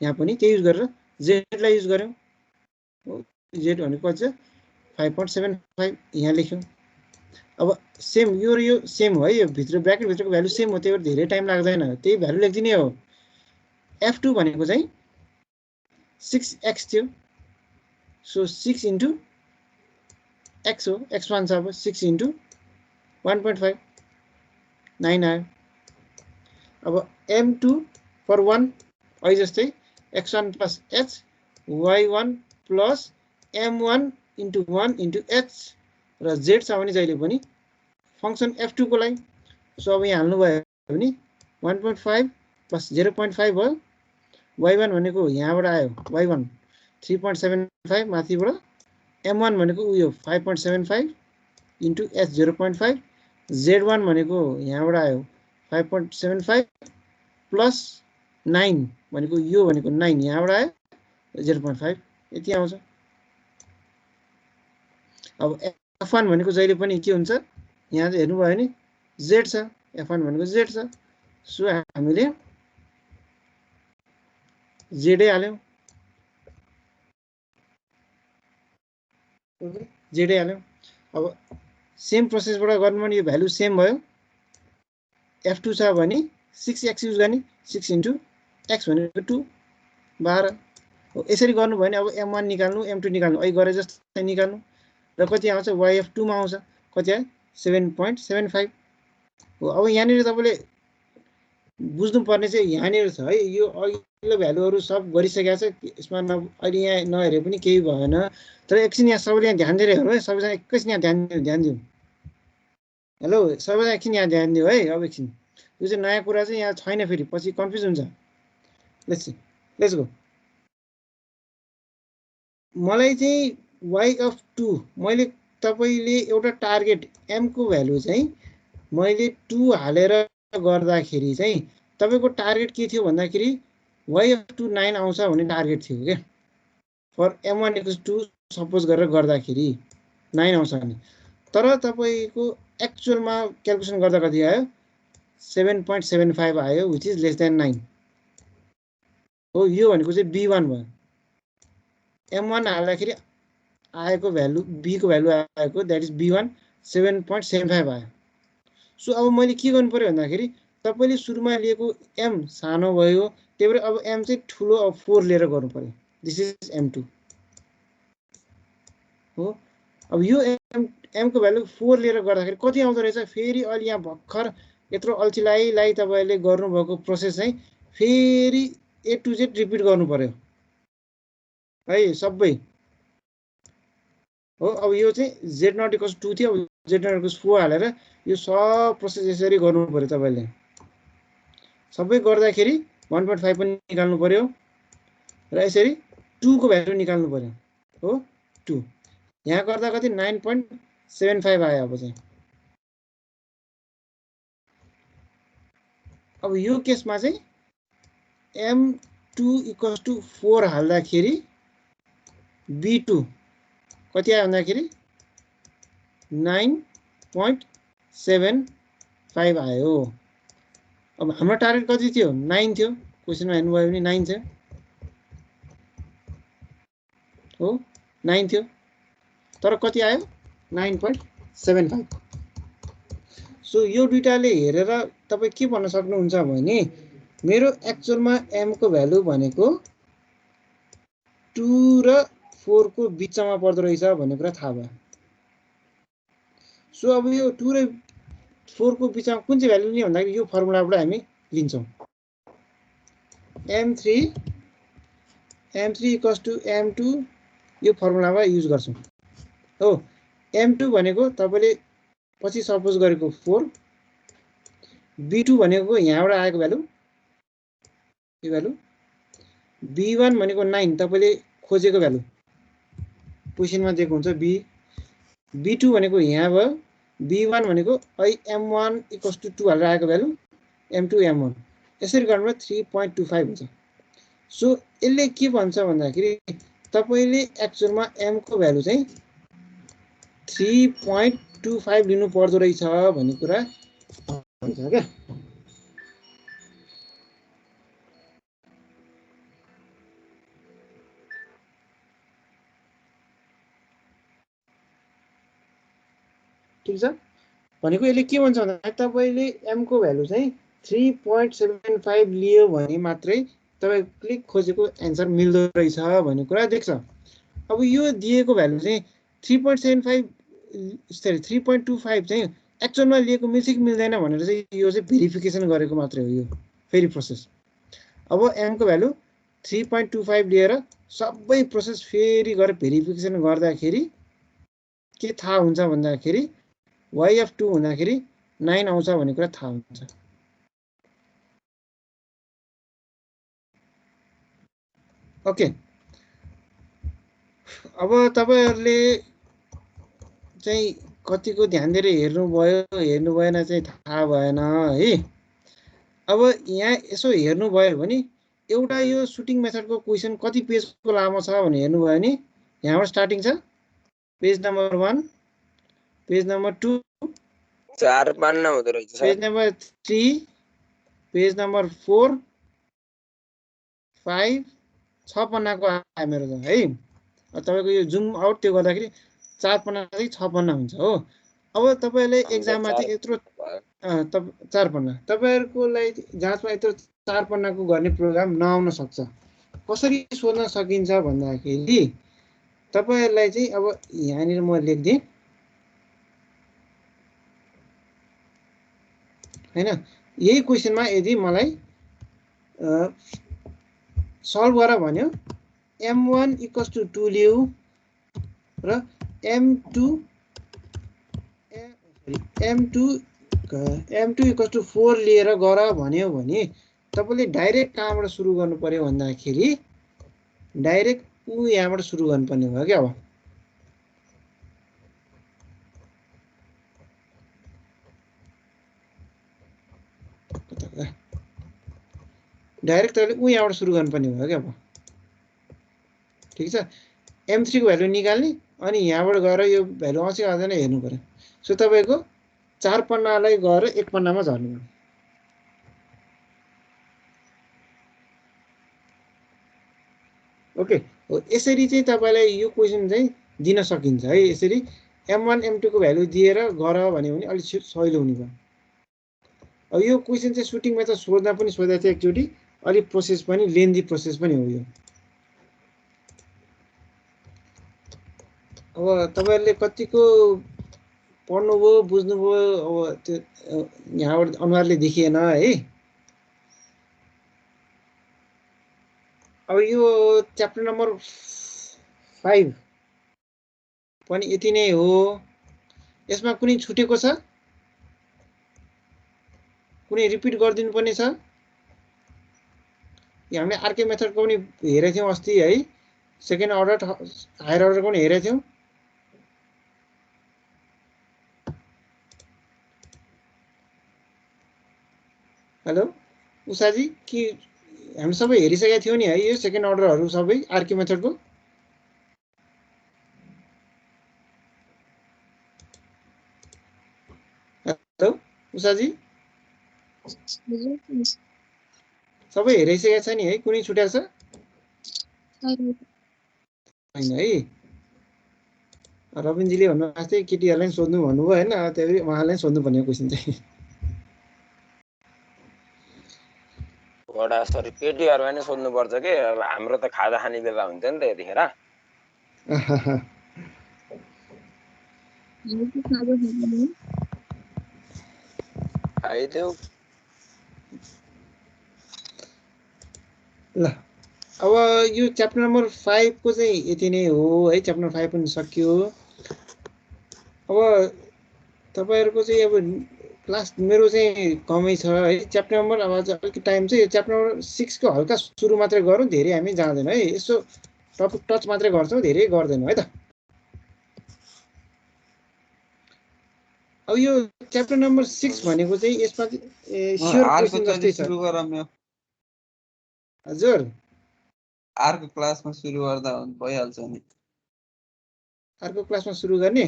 यहाँ पनि त्यही युज गरेर z लाई युज गर्यौं। z भनेको चाहिँ 5.75 यहाँ लेख्यौं। अब सेम यो सेम हो है, यो भित्र ब्र्याकेट भित्रको भ्यालु सेम हो, त्यही भएर धेरै टाइम लाग्दैन, त्यही भ्यालु लेख्दिने हो। f2 भनेको चाहिँ 6x थियो। सो 6 इन्टु x हो, x1 छ अब 6 इन्टु 1.5 9 आयो। अब m2 फर 1 अहिले जस्तै x1 plus h y1 plus m1 into 1 into h र z छ भने जहिले पनि फंक्सन f2 को लागि। सो अब यहाँ हाल्नु भयो भने 1.5 प्लस 0.5 भयो। y1 भनेको यहाँबाट आयो y1 3.75 माथिबाट, m1 भनेको उयो 5.75 इन्टु h 0.5, z1 भनेको यहाँबाट आयो 5.75 प्लस 9 भनेको यो भनेको 9 यहाँबाट आयो 0.5 यति आउँछ। अब f1 भनेको जहिले पनि के हुन्छ यहाँ चाहिँ हेर्नु भयो भने z छ, f1 भनेको z छ। सो हामीले z हाल्यौं, z हाल्यौं। अब सेम प्रोसेसबाट गर्नु भने यो भ्यालु सेम भयो। f2 छ भने 6x युज गर्ने, 6 इन्टु x भनेको 2 12 हो यसरी गर्नु भयो भने अब m1 निकाल्नु m2 निकाल्नु अहिले गरे जस्तै निकाल्नु र कति आउँछ yf2 मा आउँछ कति आयो 7.75 हो। अब यहाँनिर तपाईले बुझ्नुपर्ने चाहिँ यहाँनिर छ है यो अघिल्लो भ्यालुहरु सब गरिसकेको छ यसमा अहिले यहाँ नहेरे पनि केही भएन तर एकछिन यहाँ सबैले यहाँ ध्यान दिएर हेर्नु है सबैजना एकैछिन यहाँ ध्यान दिउँ हेलो सबैजना एकछिन यहाँ ध्यान दिऊ है अब एकछिन यो चाहिँ नयाँ कुरा चाहिँ यहाँ छैन फेरि पछि कन्फ्युज हुन्छ लेट्स गो मलाई चाहिँ y(2) मैले तपाईले एउटा टार्गेट m को भ्यालु चाहिँ मैले 2 हालेर गर्दाखेरि चाहिँ तपाईको टार्गेट के थियो भन्दाखेरि y(2) 9 आउँछ भन्ने टार्गेट थियो के फर m1 = 2 सपोज गरेर गर्दाखेरि 9 आउँछ भने तर तपाईको एक्चुअलमा क्याल्कुलेसन गर्दा कति आयो 7.75 आयो व्हिच इज लेस देन 9 हो। यो भनेको चाहिँ b1 भयो m1 हाल्दाखेरि आएको भ्यालु b को भ्यालु आएको दैट इज b1 7.75 आयो। सो अब मैले के गर्नु पर्यो भन्दाखेरि तपाईले सुरुमा लिएको m सानो भयो त्यही भएर अब m चाहिँ ठुलो अब 4 लिएर गर्नु पर्यो दिस इज m2 हो। अब यो m को भ्यालु 4 लिएर गर्दाखेरि कति आउँदो रहेछ फेरि अलि यहाँ भर्खर यत्रो अल्छिलाई तपाईले गर्नुभएको प्रोसेस चाहिँ फेरि A to Z रिपिट गर्नु पर्यो है सबै हो। अब यो चाहिँ z0 = 2 थियो अब z0 = 4 हालेर यो सब प्रोसेस यसरी गर्नु पर्यो तपाईले सबै गर्दाखेरि 1.5 पनि निकाल्नु पर्यो र यसरी 2 को भ्यालु निकाल्नु पर्यो हो 2 यहाँ गर्दा कति 9.75 आयो। अब चाहिँ अब यो केसमा चाहिँ m2 = 4 हाल्दाखेरि b2 कति आयो भन्दाखेरि 9.75 आयो। अब हाम्रो टार्गेट कति थियो 9 थियो क्वेशनमा हेर्नुभयो भने 9 थियो हो 9 थियो तर कति आयो 9.75। सो यो दुईटाले हेरेर तपाई के भन्न सक्नुहुन्छ भने मेरो एक्चुअलमा m को भ्यालु भनेको 2 र 4 को बीचमा पर्दो रहेछ भन्ने कुरा थाहा भयो। सो अब यो 2 र 4 को बीचमा कुन चाहिँ भ्यालु लिने भन्दाखेरि यो फर्मुलाबाट हामी लिन्छौँ m3 = m2 यो फर्मुलामा युज गर्छौँ हो। m2 भनेको तपाईले पछि सपोज गरेको 4 b2 भनेको यहाँबाट आएको भ्यालु यो भ्यालु b1 भनेको 9 तपाईले खोजेको भ्यालु पोजिसनमा दिएको हुन्छ b2 भनेको यहाँ भयो b1 भनेको m1 = 2 हालेर आएको भ्यालु m2 m1 यसरी गर्नुमा 3.25 हुन्छ। सो यसले के भन्छ भन्दाखेरि तपाईले एक्चुअलमा m को भ्यालु चाहिँ 3.25 लिनु पर्दो रहेछ भन्ने कुरा भन्छ के। ठीक छ भनेको यसले के भन्छ भन्दा तपाईले m को भ्यालु चाहिँ 3.75 लियो भने मात्रै तपाईले खोजेको आन्सर मिल्दो रहेछ भन्ने कुरा देख्छ। अब यो दिएको भ्यालु चाहिँ 3.25 चाहिँ एक्चुअलमा लिएको मिल्छ कि मिल्दैन भनेर चाहिँ यो चाहिँ भेरिफिकेसन गरेको मात्रै हो यो फेरि प्रोसेस। अब m को भ्यालु 3.25 लिएर सबै प्रोसेस फेरि गरेर भेरिफिकेसन गर्दाखेरि के थाहा हुन्छ भन्दाखेरि yf2 हुँदाखेरि 9 आउँछ भन्ने कुरा थाहा हुन्छ। ओके अब तपाईहरुले चाहिँ कतिको ध्यान दिएर हेर्नु भएन चाहिँ थाहा भएन है। अब यहाँ यसो हेर्नु भयो भने एउटा यो सुटिङ मेथडको क्वेशन कति पेजको लामो छ भने हेर्नु भयो भने यहाँबाट स्टार्टिङ छ पेज नम्बर 1 पेज नम्बर 2 4 पन्ना हुँदो रहेछ sir page number 3 page number 4 5 6 पन्नाको आयो मेरो त है। तपाईको यो जुम आउट त्यो गर्दाखेरि 4 पन्ना चाहिँ 6 पन्ना हुन्छ हो। अब तपाईले एक्जाममा चाहिँ यत्रो 4 पन्ना तपाईहरुको लागि जाँचमा यत्रो 4 पन्नाको गर्ने प्रोग्राम नआउन सक्छ कसरी सोध्न सकिन्छ भन्दाखेरि तपाईहरुलाई चाहिँ अब यहाँनिर म लेख्दिए हैन यही क्वेशनमा यदि मलाई सल्भ गर भन्यो m1 = 2 लिऊ र m2 = 4 लिएर गर भन्यो भने तपाईले डाइरेक्ट कहाँबाट सुरु गर्नु पर्यो भन्दाखेरि डाइरेक्ट यहाँबाट सुरु गर्नुपर्ने भयो के अब डाइरेक्ट तपाईले यहाँबाट सुरु गर्नुपर्ने भयो के अब ठीक छ m3 को भ्यालु निकाल्ने अनि यहाँबाट गएर यो भ्यालु आउँछ कि आउँदैन हेर्नु पर्यो सो तपाईको 4 पन्नालाई गएर 1 पन्नामा झर्नु ओके हो यसरी चाहिँ तपाईलाई यो क्वेशन चाहिँ दिन सकिन्छ है यसरी m1 m2 को भ्यालु दिएर गर भन्यो भने अलि सजिलो हुने भयो अब यो क्वेशन चाहिँ सुटिङ मेथड सोध्दा पनि सोध्दा थियो एकचोटी अलि प्रोसेस पनि लेन्दी प्रोसेस पनि हो यो अब तपाईहरुले कतिको पढ्नुभयो बुझ्नुभयो अब त्यो यहाँबाट अनुहारले देखिएन है अब यो च्याप्टर नम्बर 5 पनि यति नै हो यसमा कुनै छुटेको छ कुनै रिपिट गरिदिनु पर्ने छ हामीले अर्कै मेथडको पनि हेरेको थियौं अस्ति है सेकेन्ड अर्डर हायर अर्डरको पनि हेरेको थियौं हेलो उषाजी कि हामी सबै हेरिसकेका थियौं नि है यो सेकेन्ड अर्डरहरु सबै आरके मेथडको हेलो उषाजी सबै हेरिसकेका छ नि है कुनै छुटेको छ हैन है रविनजीले भन्नुभएको थियो केटीहरुलाई सोध्नु भन्नुभयो हैन त्यही उहाँलाई सोध्नु पर्ने क्वेशन चाहिँ वडा सर केटीहरुलाई नै सोध्नु पर्छ के हाम्रो त खाजा खाने बेला हुन्छ नि त यतिखेर खाइदेऊ ल अब यो च्याप्टर नम्बर 5 को चाहिँ यति नै हो है च्याप्टर नम्बर 5 पनि सकियो अब तपाईहरुको चाहिँ अब क्लास मेरो चाहिँ कमै छ है च्याप्टर नम्बर अब अलिकति टाइम चाहिँ च्याप्टर नम्बर 6 को हल्का सुरु मात्रै गरौँ धेरै हामी जाँदैन है यसो टपिक टच मात्रै गर्छौं धेरै गर्दैनौं है त अब यो च्याप्टर नम्बर 6 भनेको चाहिँ यसमा स्योर क्वेशन जस्तै छ सुरु गरौँ हजुर अर्को क्लासमा सुरु गर्दा भइहाल्छ नि अर्को क्लासमा सुरु गर्ने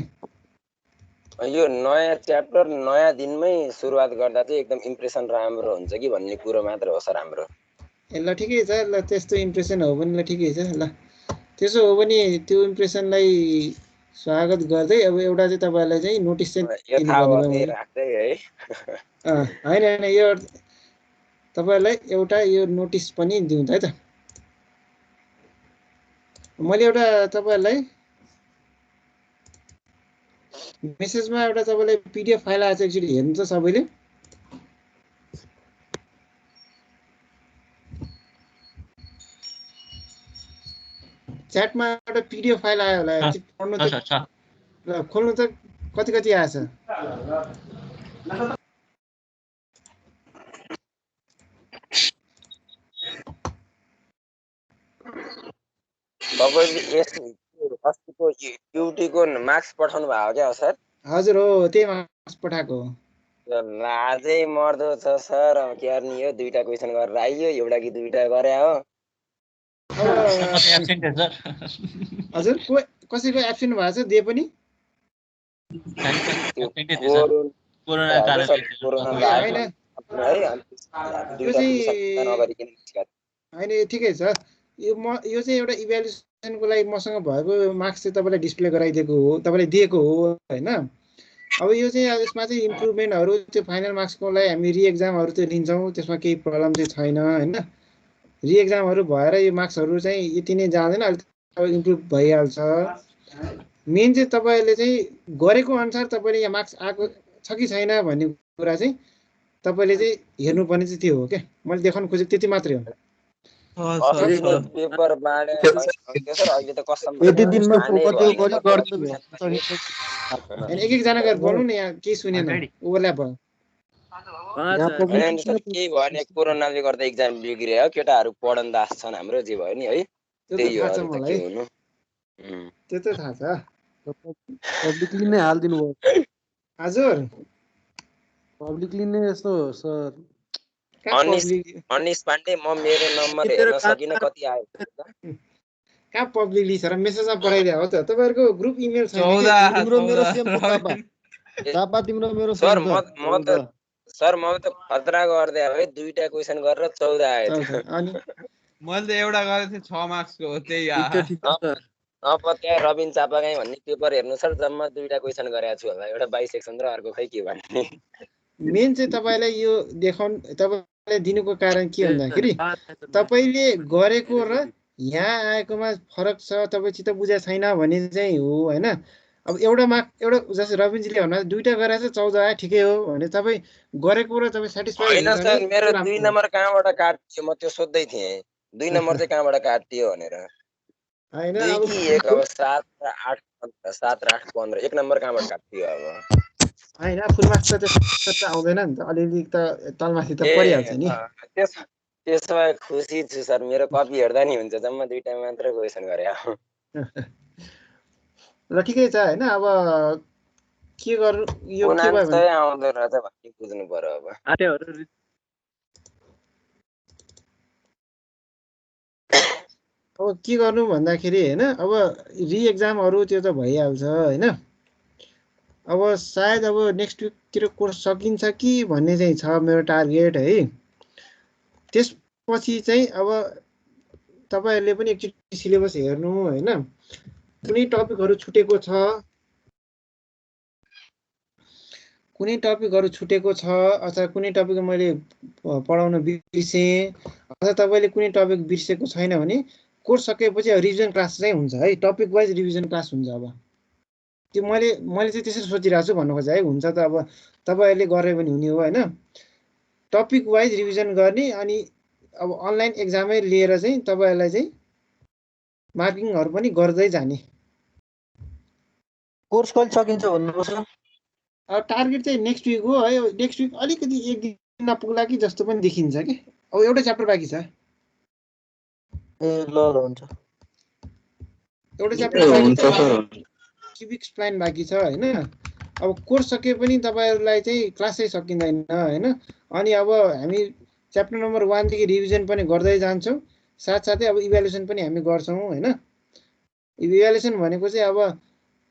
यो नयाँ च्याप्टर नयाँ दिनमै सुरुवात गर्दा चाहिँ एकदम इम्प्रेसन राम्रो हुन्छ कि भन्ने कुरो मात्र हो सर हाम्रो ल ठिकै छ ल त्यस्तो इम्प्रेसन हो भने ल ठिकै छ ल त्यसो हो भने त्यो इम्प्रेसनलाई स्वागत गर्दै अब एउटा चाहिँ तपाईहरुलाई चाहिँ नोटिस चाहिँ यथावतै राख्दै है हैन यो तपाईहरुलाई एउटा यो नोटिस पनि दिउँ है त मैले एउटा तपाईहरुलाई मेसेजमा एउटा तपाईलाई पीडीएफ फाइल आछ एक्चुअली हेर्नु त सबैले च्याटमा एउटा पीडीएफ फाइल आयो होला पढ्नु त ल खोल्नु त कति आछ तपाईले यस अस्तिको ड्युटीको मार्क्स पठाउनु भएको क्या सर हजुर हो त्यही मार्क्स पठाएको लाजै मर्दो छ सर अब के गर्ने हो दुईटा क्वेशन गरेर आइयो एउटा कि दुईटा गरे हो हजुर कसैको एब्सेन्ट भएको छ दे पनि हैन ठिकै छ यो चाहिँ एउटा इभ्यालुएसनको लागि मसँग भएको मार्क्स चाहिँ तपाईलाई डिस्प्ले गराइदिएको हो तपाईलाई दिएको हो हैन अब यो चाहिँ यसमा चाहिँ इम्प्रुभमेन्टहरु त्यो फाइनल मार्क्सको लागि हामी रि एक्जामहरु चाहिँ लिन्छौं त्यसमा केही प्रब्लम चाहिँ छैन हैन रिएक्जामहरु भएर यो मार्क्सहरु चाहिँ यति नै जाँदैन, अहिले अब इम्प्रुभ भइहाल्छ। मेन चाहिँ तपाईले चाहिँ गरेको अनुसार तपाईले यहाँ मार्क्स आएको छ कि छैन भन्ने कुरा चाहिँ तपाईले चाहिँ हेर्नुपर्ने चाहिँ त्यो हो के। मैले देखाउन खोजेको त्यति मात्रै हो। पेपर बाँडे सर अहिले त कसम यति दिनमा कति गरी गर्दै अनि एक जना गरेर बोल्नु न, यहाँ केही सुनेन, ओभरल्याप भयो। के भने कोरोनाले गर्दा एक्जाम बिग्रियो, केटाहरू पढन दास छन् हाम्रो, जे भयो नि है। त्यही हो मलाई त्यो त थाहा छ। पब्लिकली नै हाल्दिनु भयो हजुर, पब्लिकली नै यस्तो सर। अनिस पाण्डे, म मेरो नम्बर हेर्न सकिन, कति आयो कहाँ पब्लिकली छ र मेसेजमा पठाइदिया हो त। तपाईहरुको ग्रुप इमेल छैन तिम्रो मेरो सेम तापा तिम्रो मेरो सर सर म त खतरा गर्दै है, दुईटा क्वेशन गरेर 14 आयो अनि मैले त एउटा गरेको थिएँ 6 मार्क्सको हो, त्यही आयो। अब त्यहाँ रबिन चापागाई भन्ने पेपर हेर्नु सर, जम्मा दुईटा क्वेशन गरेको छु होला, एउटा बाइसेक्सन र अर्को खै के भन्ने। मेन चाहिँ तपाईलाई यो देखाउन तपाईलाई दिनुको कारण के भन्दाखेरि तपाईले गरेको र यहाँ आएकोमा फरक छ, तपाई चित्त बुझे छैन भन्ने चाहिँ हो हैन। अब एउटा जस्तै रबिनजीले भन्नु दुईटा गरेर चाहिँ 14 आयो, ठिकै हो भने तपाई गरेको र तपाई सेटिस्फाई हैन सर, मेरो 2 नम्बर कहाँबाट काट्यो म त्यो सोध्दै थिएँ। 2 नम्बर चाहिँ कहाँबाट काट्यो भनेर। हैन अब 7 र 8 15 1 नम्बर कहाँबाट काट्यो अब। हैन फुल मार्क्स त त्यस्तो आउँदैन नि त, अलिअलि त तलमाथि त परिहाल्छ नि। त्यसो भए खुसी छु सर, मेरो कपी हेर्दा नि हुन्छ, जम्मा दुईटा मात्र क्वेशन गरे। ल ठिकै छ हैन। अब के गर्नु, यो के भयो भने आउँदो रहेछ भन्ने बुझ्नु पर्यो। अब के गर्नु भन्दाखेरि हैन, अब रिएक्जामहरु त्यो त भइहाल्छ हैन। अब सायद अब नेक्स्ट विकतिर कोर्स सकिन्छ कि भन्ने चाहिँ छ मेरो टार्गेट है। त्यसपछि चाहिँ अब तपाईहरुले पनि एकचोटि सिलेबस हेर्नु हैन, कुनै टपिकहरु छुटेको छ, अथवा कुनै टपिक मैले पढाउन बिर्से, अथवा तपाईले कुनै टपिक बिर्सेको छैन भने कोर्स सकेपछि रिभिजन क्लास चाहिँ हुन्छ है, टपिक वाइज रिभिजन क्लास हुन्छ। अब त्यो मैले चाहिँ त्यसरी सोचिरहेको छु भन्नु खोजे है। हुन्छ त अब तपाईहरुले गरे पनि हुने हो हैन, टपिक वाइज रिभिजन गर्ने। अनि अब अनलाइन एक्जामै लिएर चाहिँ तपाईहरुलाई चाहिँ मार्किङहरु पनि गर्दै जाने। कोर्स कहिले सकिन्छ भन्नुपर्छ। अब टार्गेट चाहिँ नेक्स्ट विक हो है। नेक्स्ट विक अलिकति एक दिन नपुग्ला कि जस्तो पनि देखिन्छ कि। अब एउटा च्याप्टर बाँकी छ। ए ल हुन्छ। एउटा च्याप्टर बाँकी छ, क्युबिक्स प्लान बाँकी छ हैन। अब कोर्स सके पनि तपाईहरुलाई चाहिँ क्लासै सकिँदैन हैन। अनि अब हामी च्याप्टर नम्बर 1 देखि रिभिजन पनि गर्दै जान्छौँ, साथसाथै अब इभ्यालुएसन पनि हामी गर्छौँ हैन। इभ्यालुएसन भनेको चाहिँ अब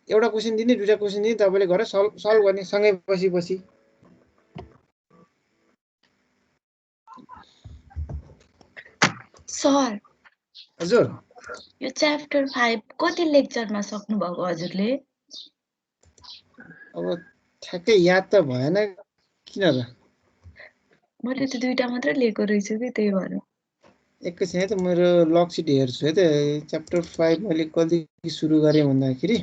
एउटा क्वेशन दिने, दुईटा क्वेशन दिने, तपाईले गरेर सल्भ गर्ने सँगै बसी। सर हजुर, यो च्याप्टर 5 कति लेक्चरमा सक्नु भएको हजुरले? अब ठ्याक्कै याद त भएन, किन र? मैले त दुईटा मात्र लिएको रहेछु कि, त्यही भएर। एकैछिन है त, मेरो लग सिट हेर्छु है त। च्याप्टर 5 मैले कहिलेदेखि सुरु गरेँ भन्दाखेरि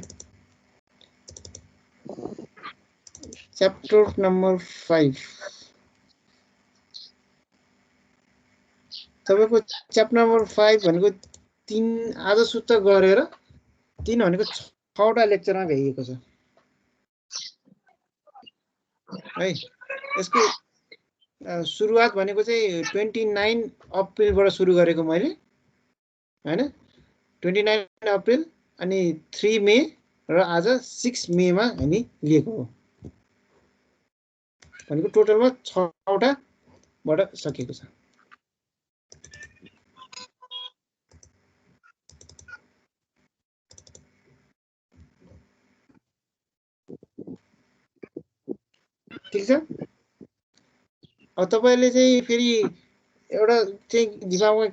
च्याप्टर नम्बर 5 तपाईको च्याप्टर नम्बर 5 भनेको 3 आज सुत्त गरेर 3 भनेको 6वटा लेक्चरमा भ्याइएको छ है। यसको सुरुवात भनेको चाहिँ 29 अप्रिलबाट सुरु गरेको मैले हैन। 29 अप्रिल अनि 3 मे र आज 6 मेमा हामी लिएको हो। भनेको टोटलमा 6वटाबाट सकिएको छ। ठीक छ। अब तपाईले चाहिँ फेरि एउटा चाहिँ दिमागमा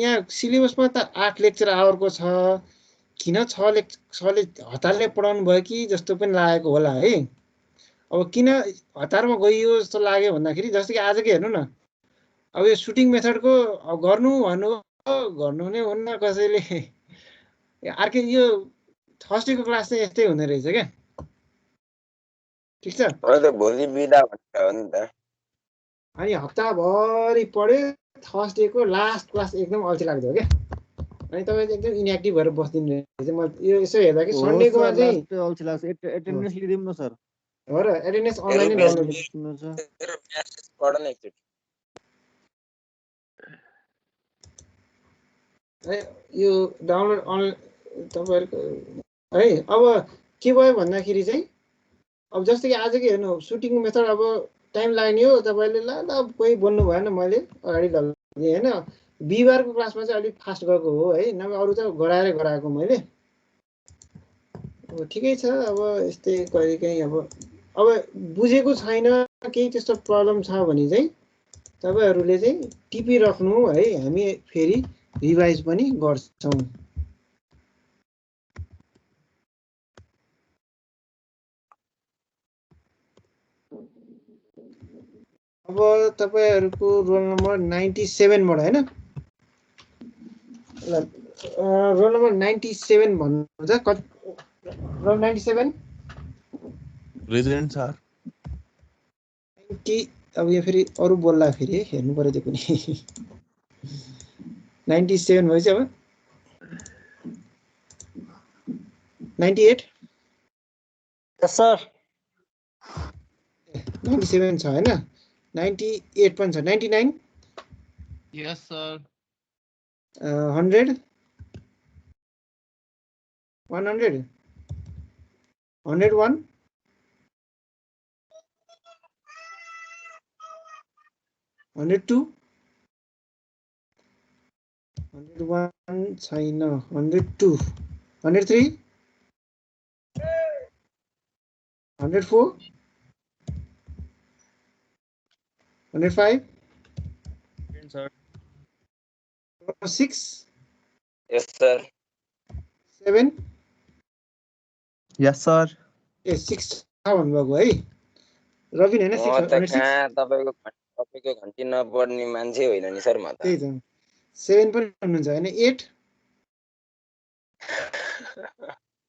यहाँ सिलेबसमा त 8 लेक्चर आवरको छ, किन 6ले हतारले पढाउनु भयो कि जस्तो पनि लागेको होला है। अब किन हतारमा गइयो जस्तो लाग्यो भन्दाखेरि जस्तो कि आजकै हेर्नु न, अब यो सुटिङ मेथडको गर्नु भन्नु गर्नु नै हुन्न कसैले। अर्कै यो थर्सडेको क्लास चाहिँ यस्तै हुने रहेछ क्या। ठिक छ। भोलि बिदा भनेर हो नि त। अनि हप्ताभरि पढ्यो, थर्सडेको लास्ट क्लास एकदम अल्छी लाग्दो हो क्या। अनि तपाईँ चाहिँ एकदम इनएक्टिभ भएर बस्दिनु रहेछ। म यो यसो हेर्दा कि सन्डेकोमा चाहिँ अल्छी लाग्छ। एटेन्डेन्स लिदिउँ न सर। हो र एटेन्डेन्स अनलाइनै लगाउनु पढ न एकचोटि। यो डाउनलोड अनलाइन तपाईँहरूको है। अब के भयो भन्दाखेरि चाहिँ अब जस्तै कि आजकै हेर्नु सुटिङ मेथड अब टाइम लाग्ने हो। तपाईँले ल कोही बोल्नु भएन, मैले अगाडि लगिदिएँ होइन। बिहिबारको क्लासमा चाहिँ अलिक फास्ट गएको हो है, नभए अरू त गराएरै गराएको मैले। अब ठिकै छ। अब यस्तै कहिलेकाहीँ अब बुझेको छैन केही त्यस्तो प्रब्लम छ भने चाहिँ तपाईँहरूले चाहिँ टिपिराख्नु है, हामी फेरि रिभाइज पनि गर्छौँ। अब तपाईँहरूको रोल नम्बर 97बाट होइन, रोल नम्बर 97 भन्नुहुन्छ। Roll 97 present sir. 90। अब यो फेरि अरू बोल्दा फेरि हेर्नु पर्यो त्यो पनि। 97 भएपछि अब 98 सर 97 छ होइन, 98 पनि छ। 99 यस सर। 100 100 101 102 101 छैन। 102 103 104 105 सर 6 यस सर। 7 यस सर। ए 6 छ भन्नुभएको है रबिन होइन। 6 कहाँ तपाईँको घन्टी नपढ्ने मान्छे होइन नि सर म त। त्यही त 7 पनि हुनुहुन्छ होइन। 8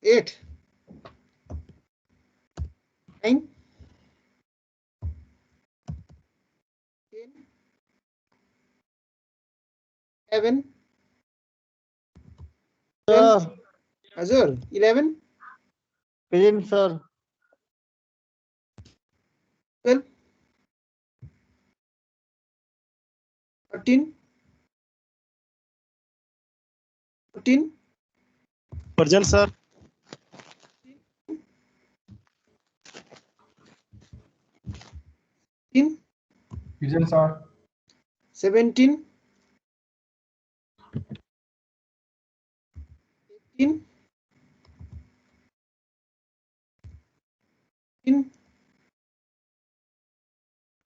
9 10 11 सर हजुर 11 present sir. 12 13 14 present sir. 16 present sir. 17 18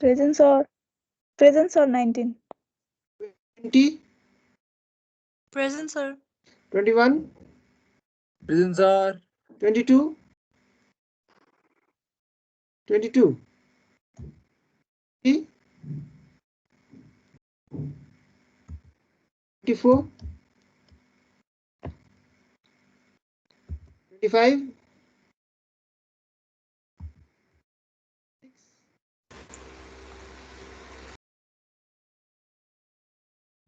Present sir. Present sir 19. 20 Present sir. 21 present sir. 22 22 24 25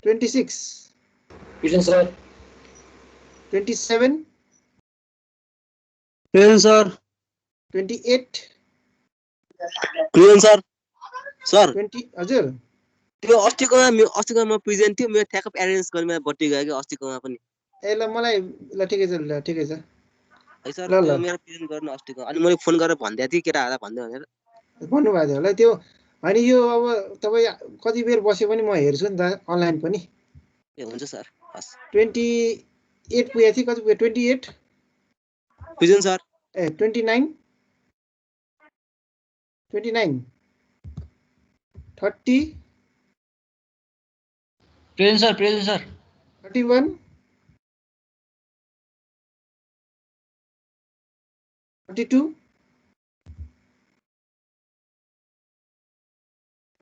26 present sir. 27 present sir. 28 present sir. Sir 20 हजुर त्यो अस्तिकोमा म प्रेजेन्ट थियो। मेरो ठ्याक्क एरेन्ज गर्ने बट्टी गयो कि अस्तिकोमा पनि। ए ल मलाई ल ठिकै छ ल ठिकै छ है सर ल त्यो ल मेरो प्रेजेन्ट गर्नु अस्तिको। अनि मैले फोन गरेर भन्दै थिएँ केटाहरूलाई भन्दै भनेर। भन्नुभएको थियो होला त्यो। होइन यो अब तपाईँ कति बेर बस्यो पनि म हेर्छु नि त अनलाइन पनि। ए हुन्छ सर हस्। 28 पुगेको थिएँ। कति पुग्यो 28 प्रेजेन्ट सर। ए 29 29 30 present sir. Present sir. 31 32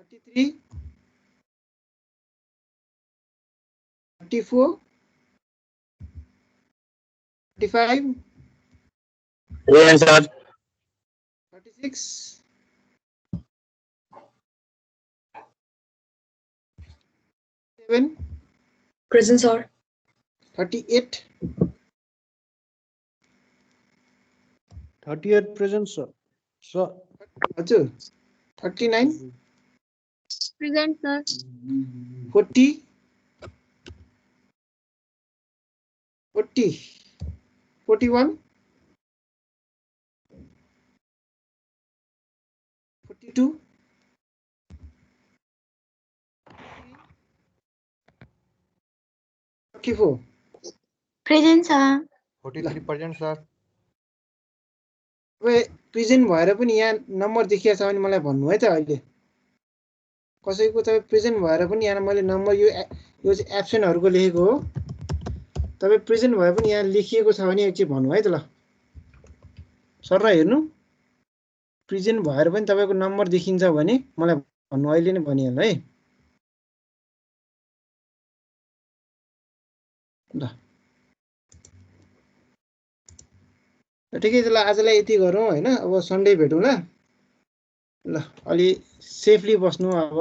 33 34, 35, Present, sir. 36, 7, Present, sir. 38, 38 present, sir. Sir. हजुर 39, Present, sir. 40, 40, 41, 42, 44. Present, sir. 43 present, sir. Present भएर पनि यहाँ नम्बर देखिएको छ भने मलाई भन्नु है त अहिले कसैको तपाईँ प्रेजेन्ट भएर पनि यहाँ मैले नम्बर यो चाहिँ एब्सेन्टहरूको लेखेको हो तपाईँ प्रेजेन्ट भए पनि यहाँ लेखिएको छ भने एकचोटि भन्नु है त ल सर हेर्नु प्रेजेन्ट भएर पनि तपाईँको नम्बर देखिन्छ भने मलाई भन्नु अहिले नै भनिहाल्नु है ल ठिकै छ ल आजलाई यति गरौँ हैन अब सन्डे भेटौँ ल अलि सेफली बस्नु अब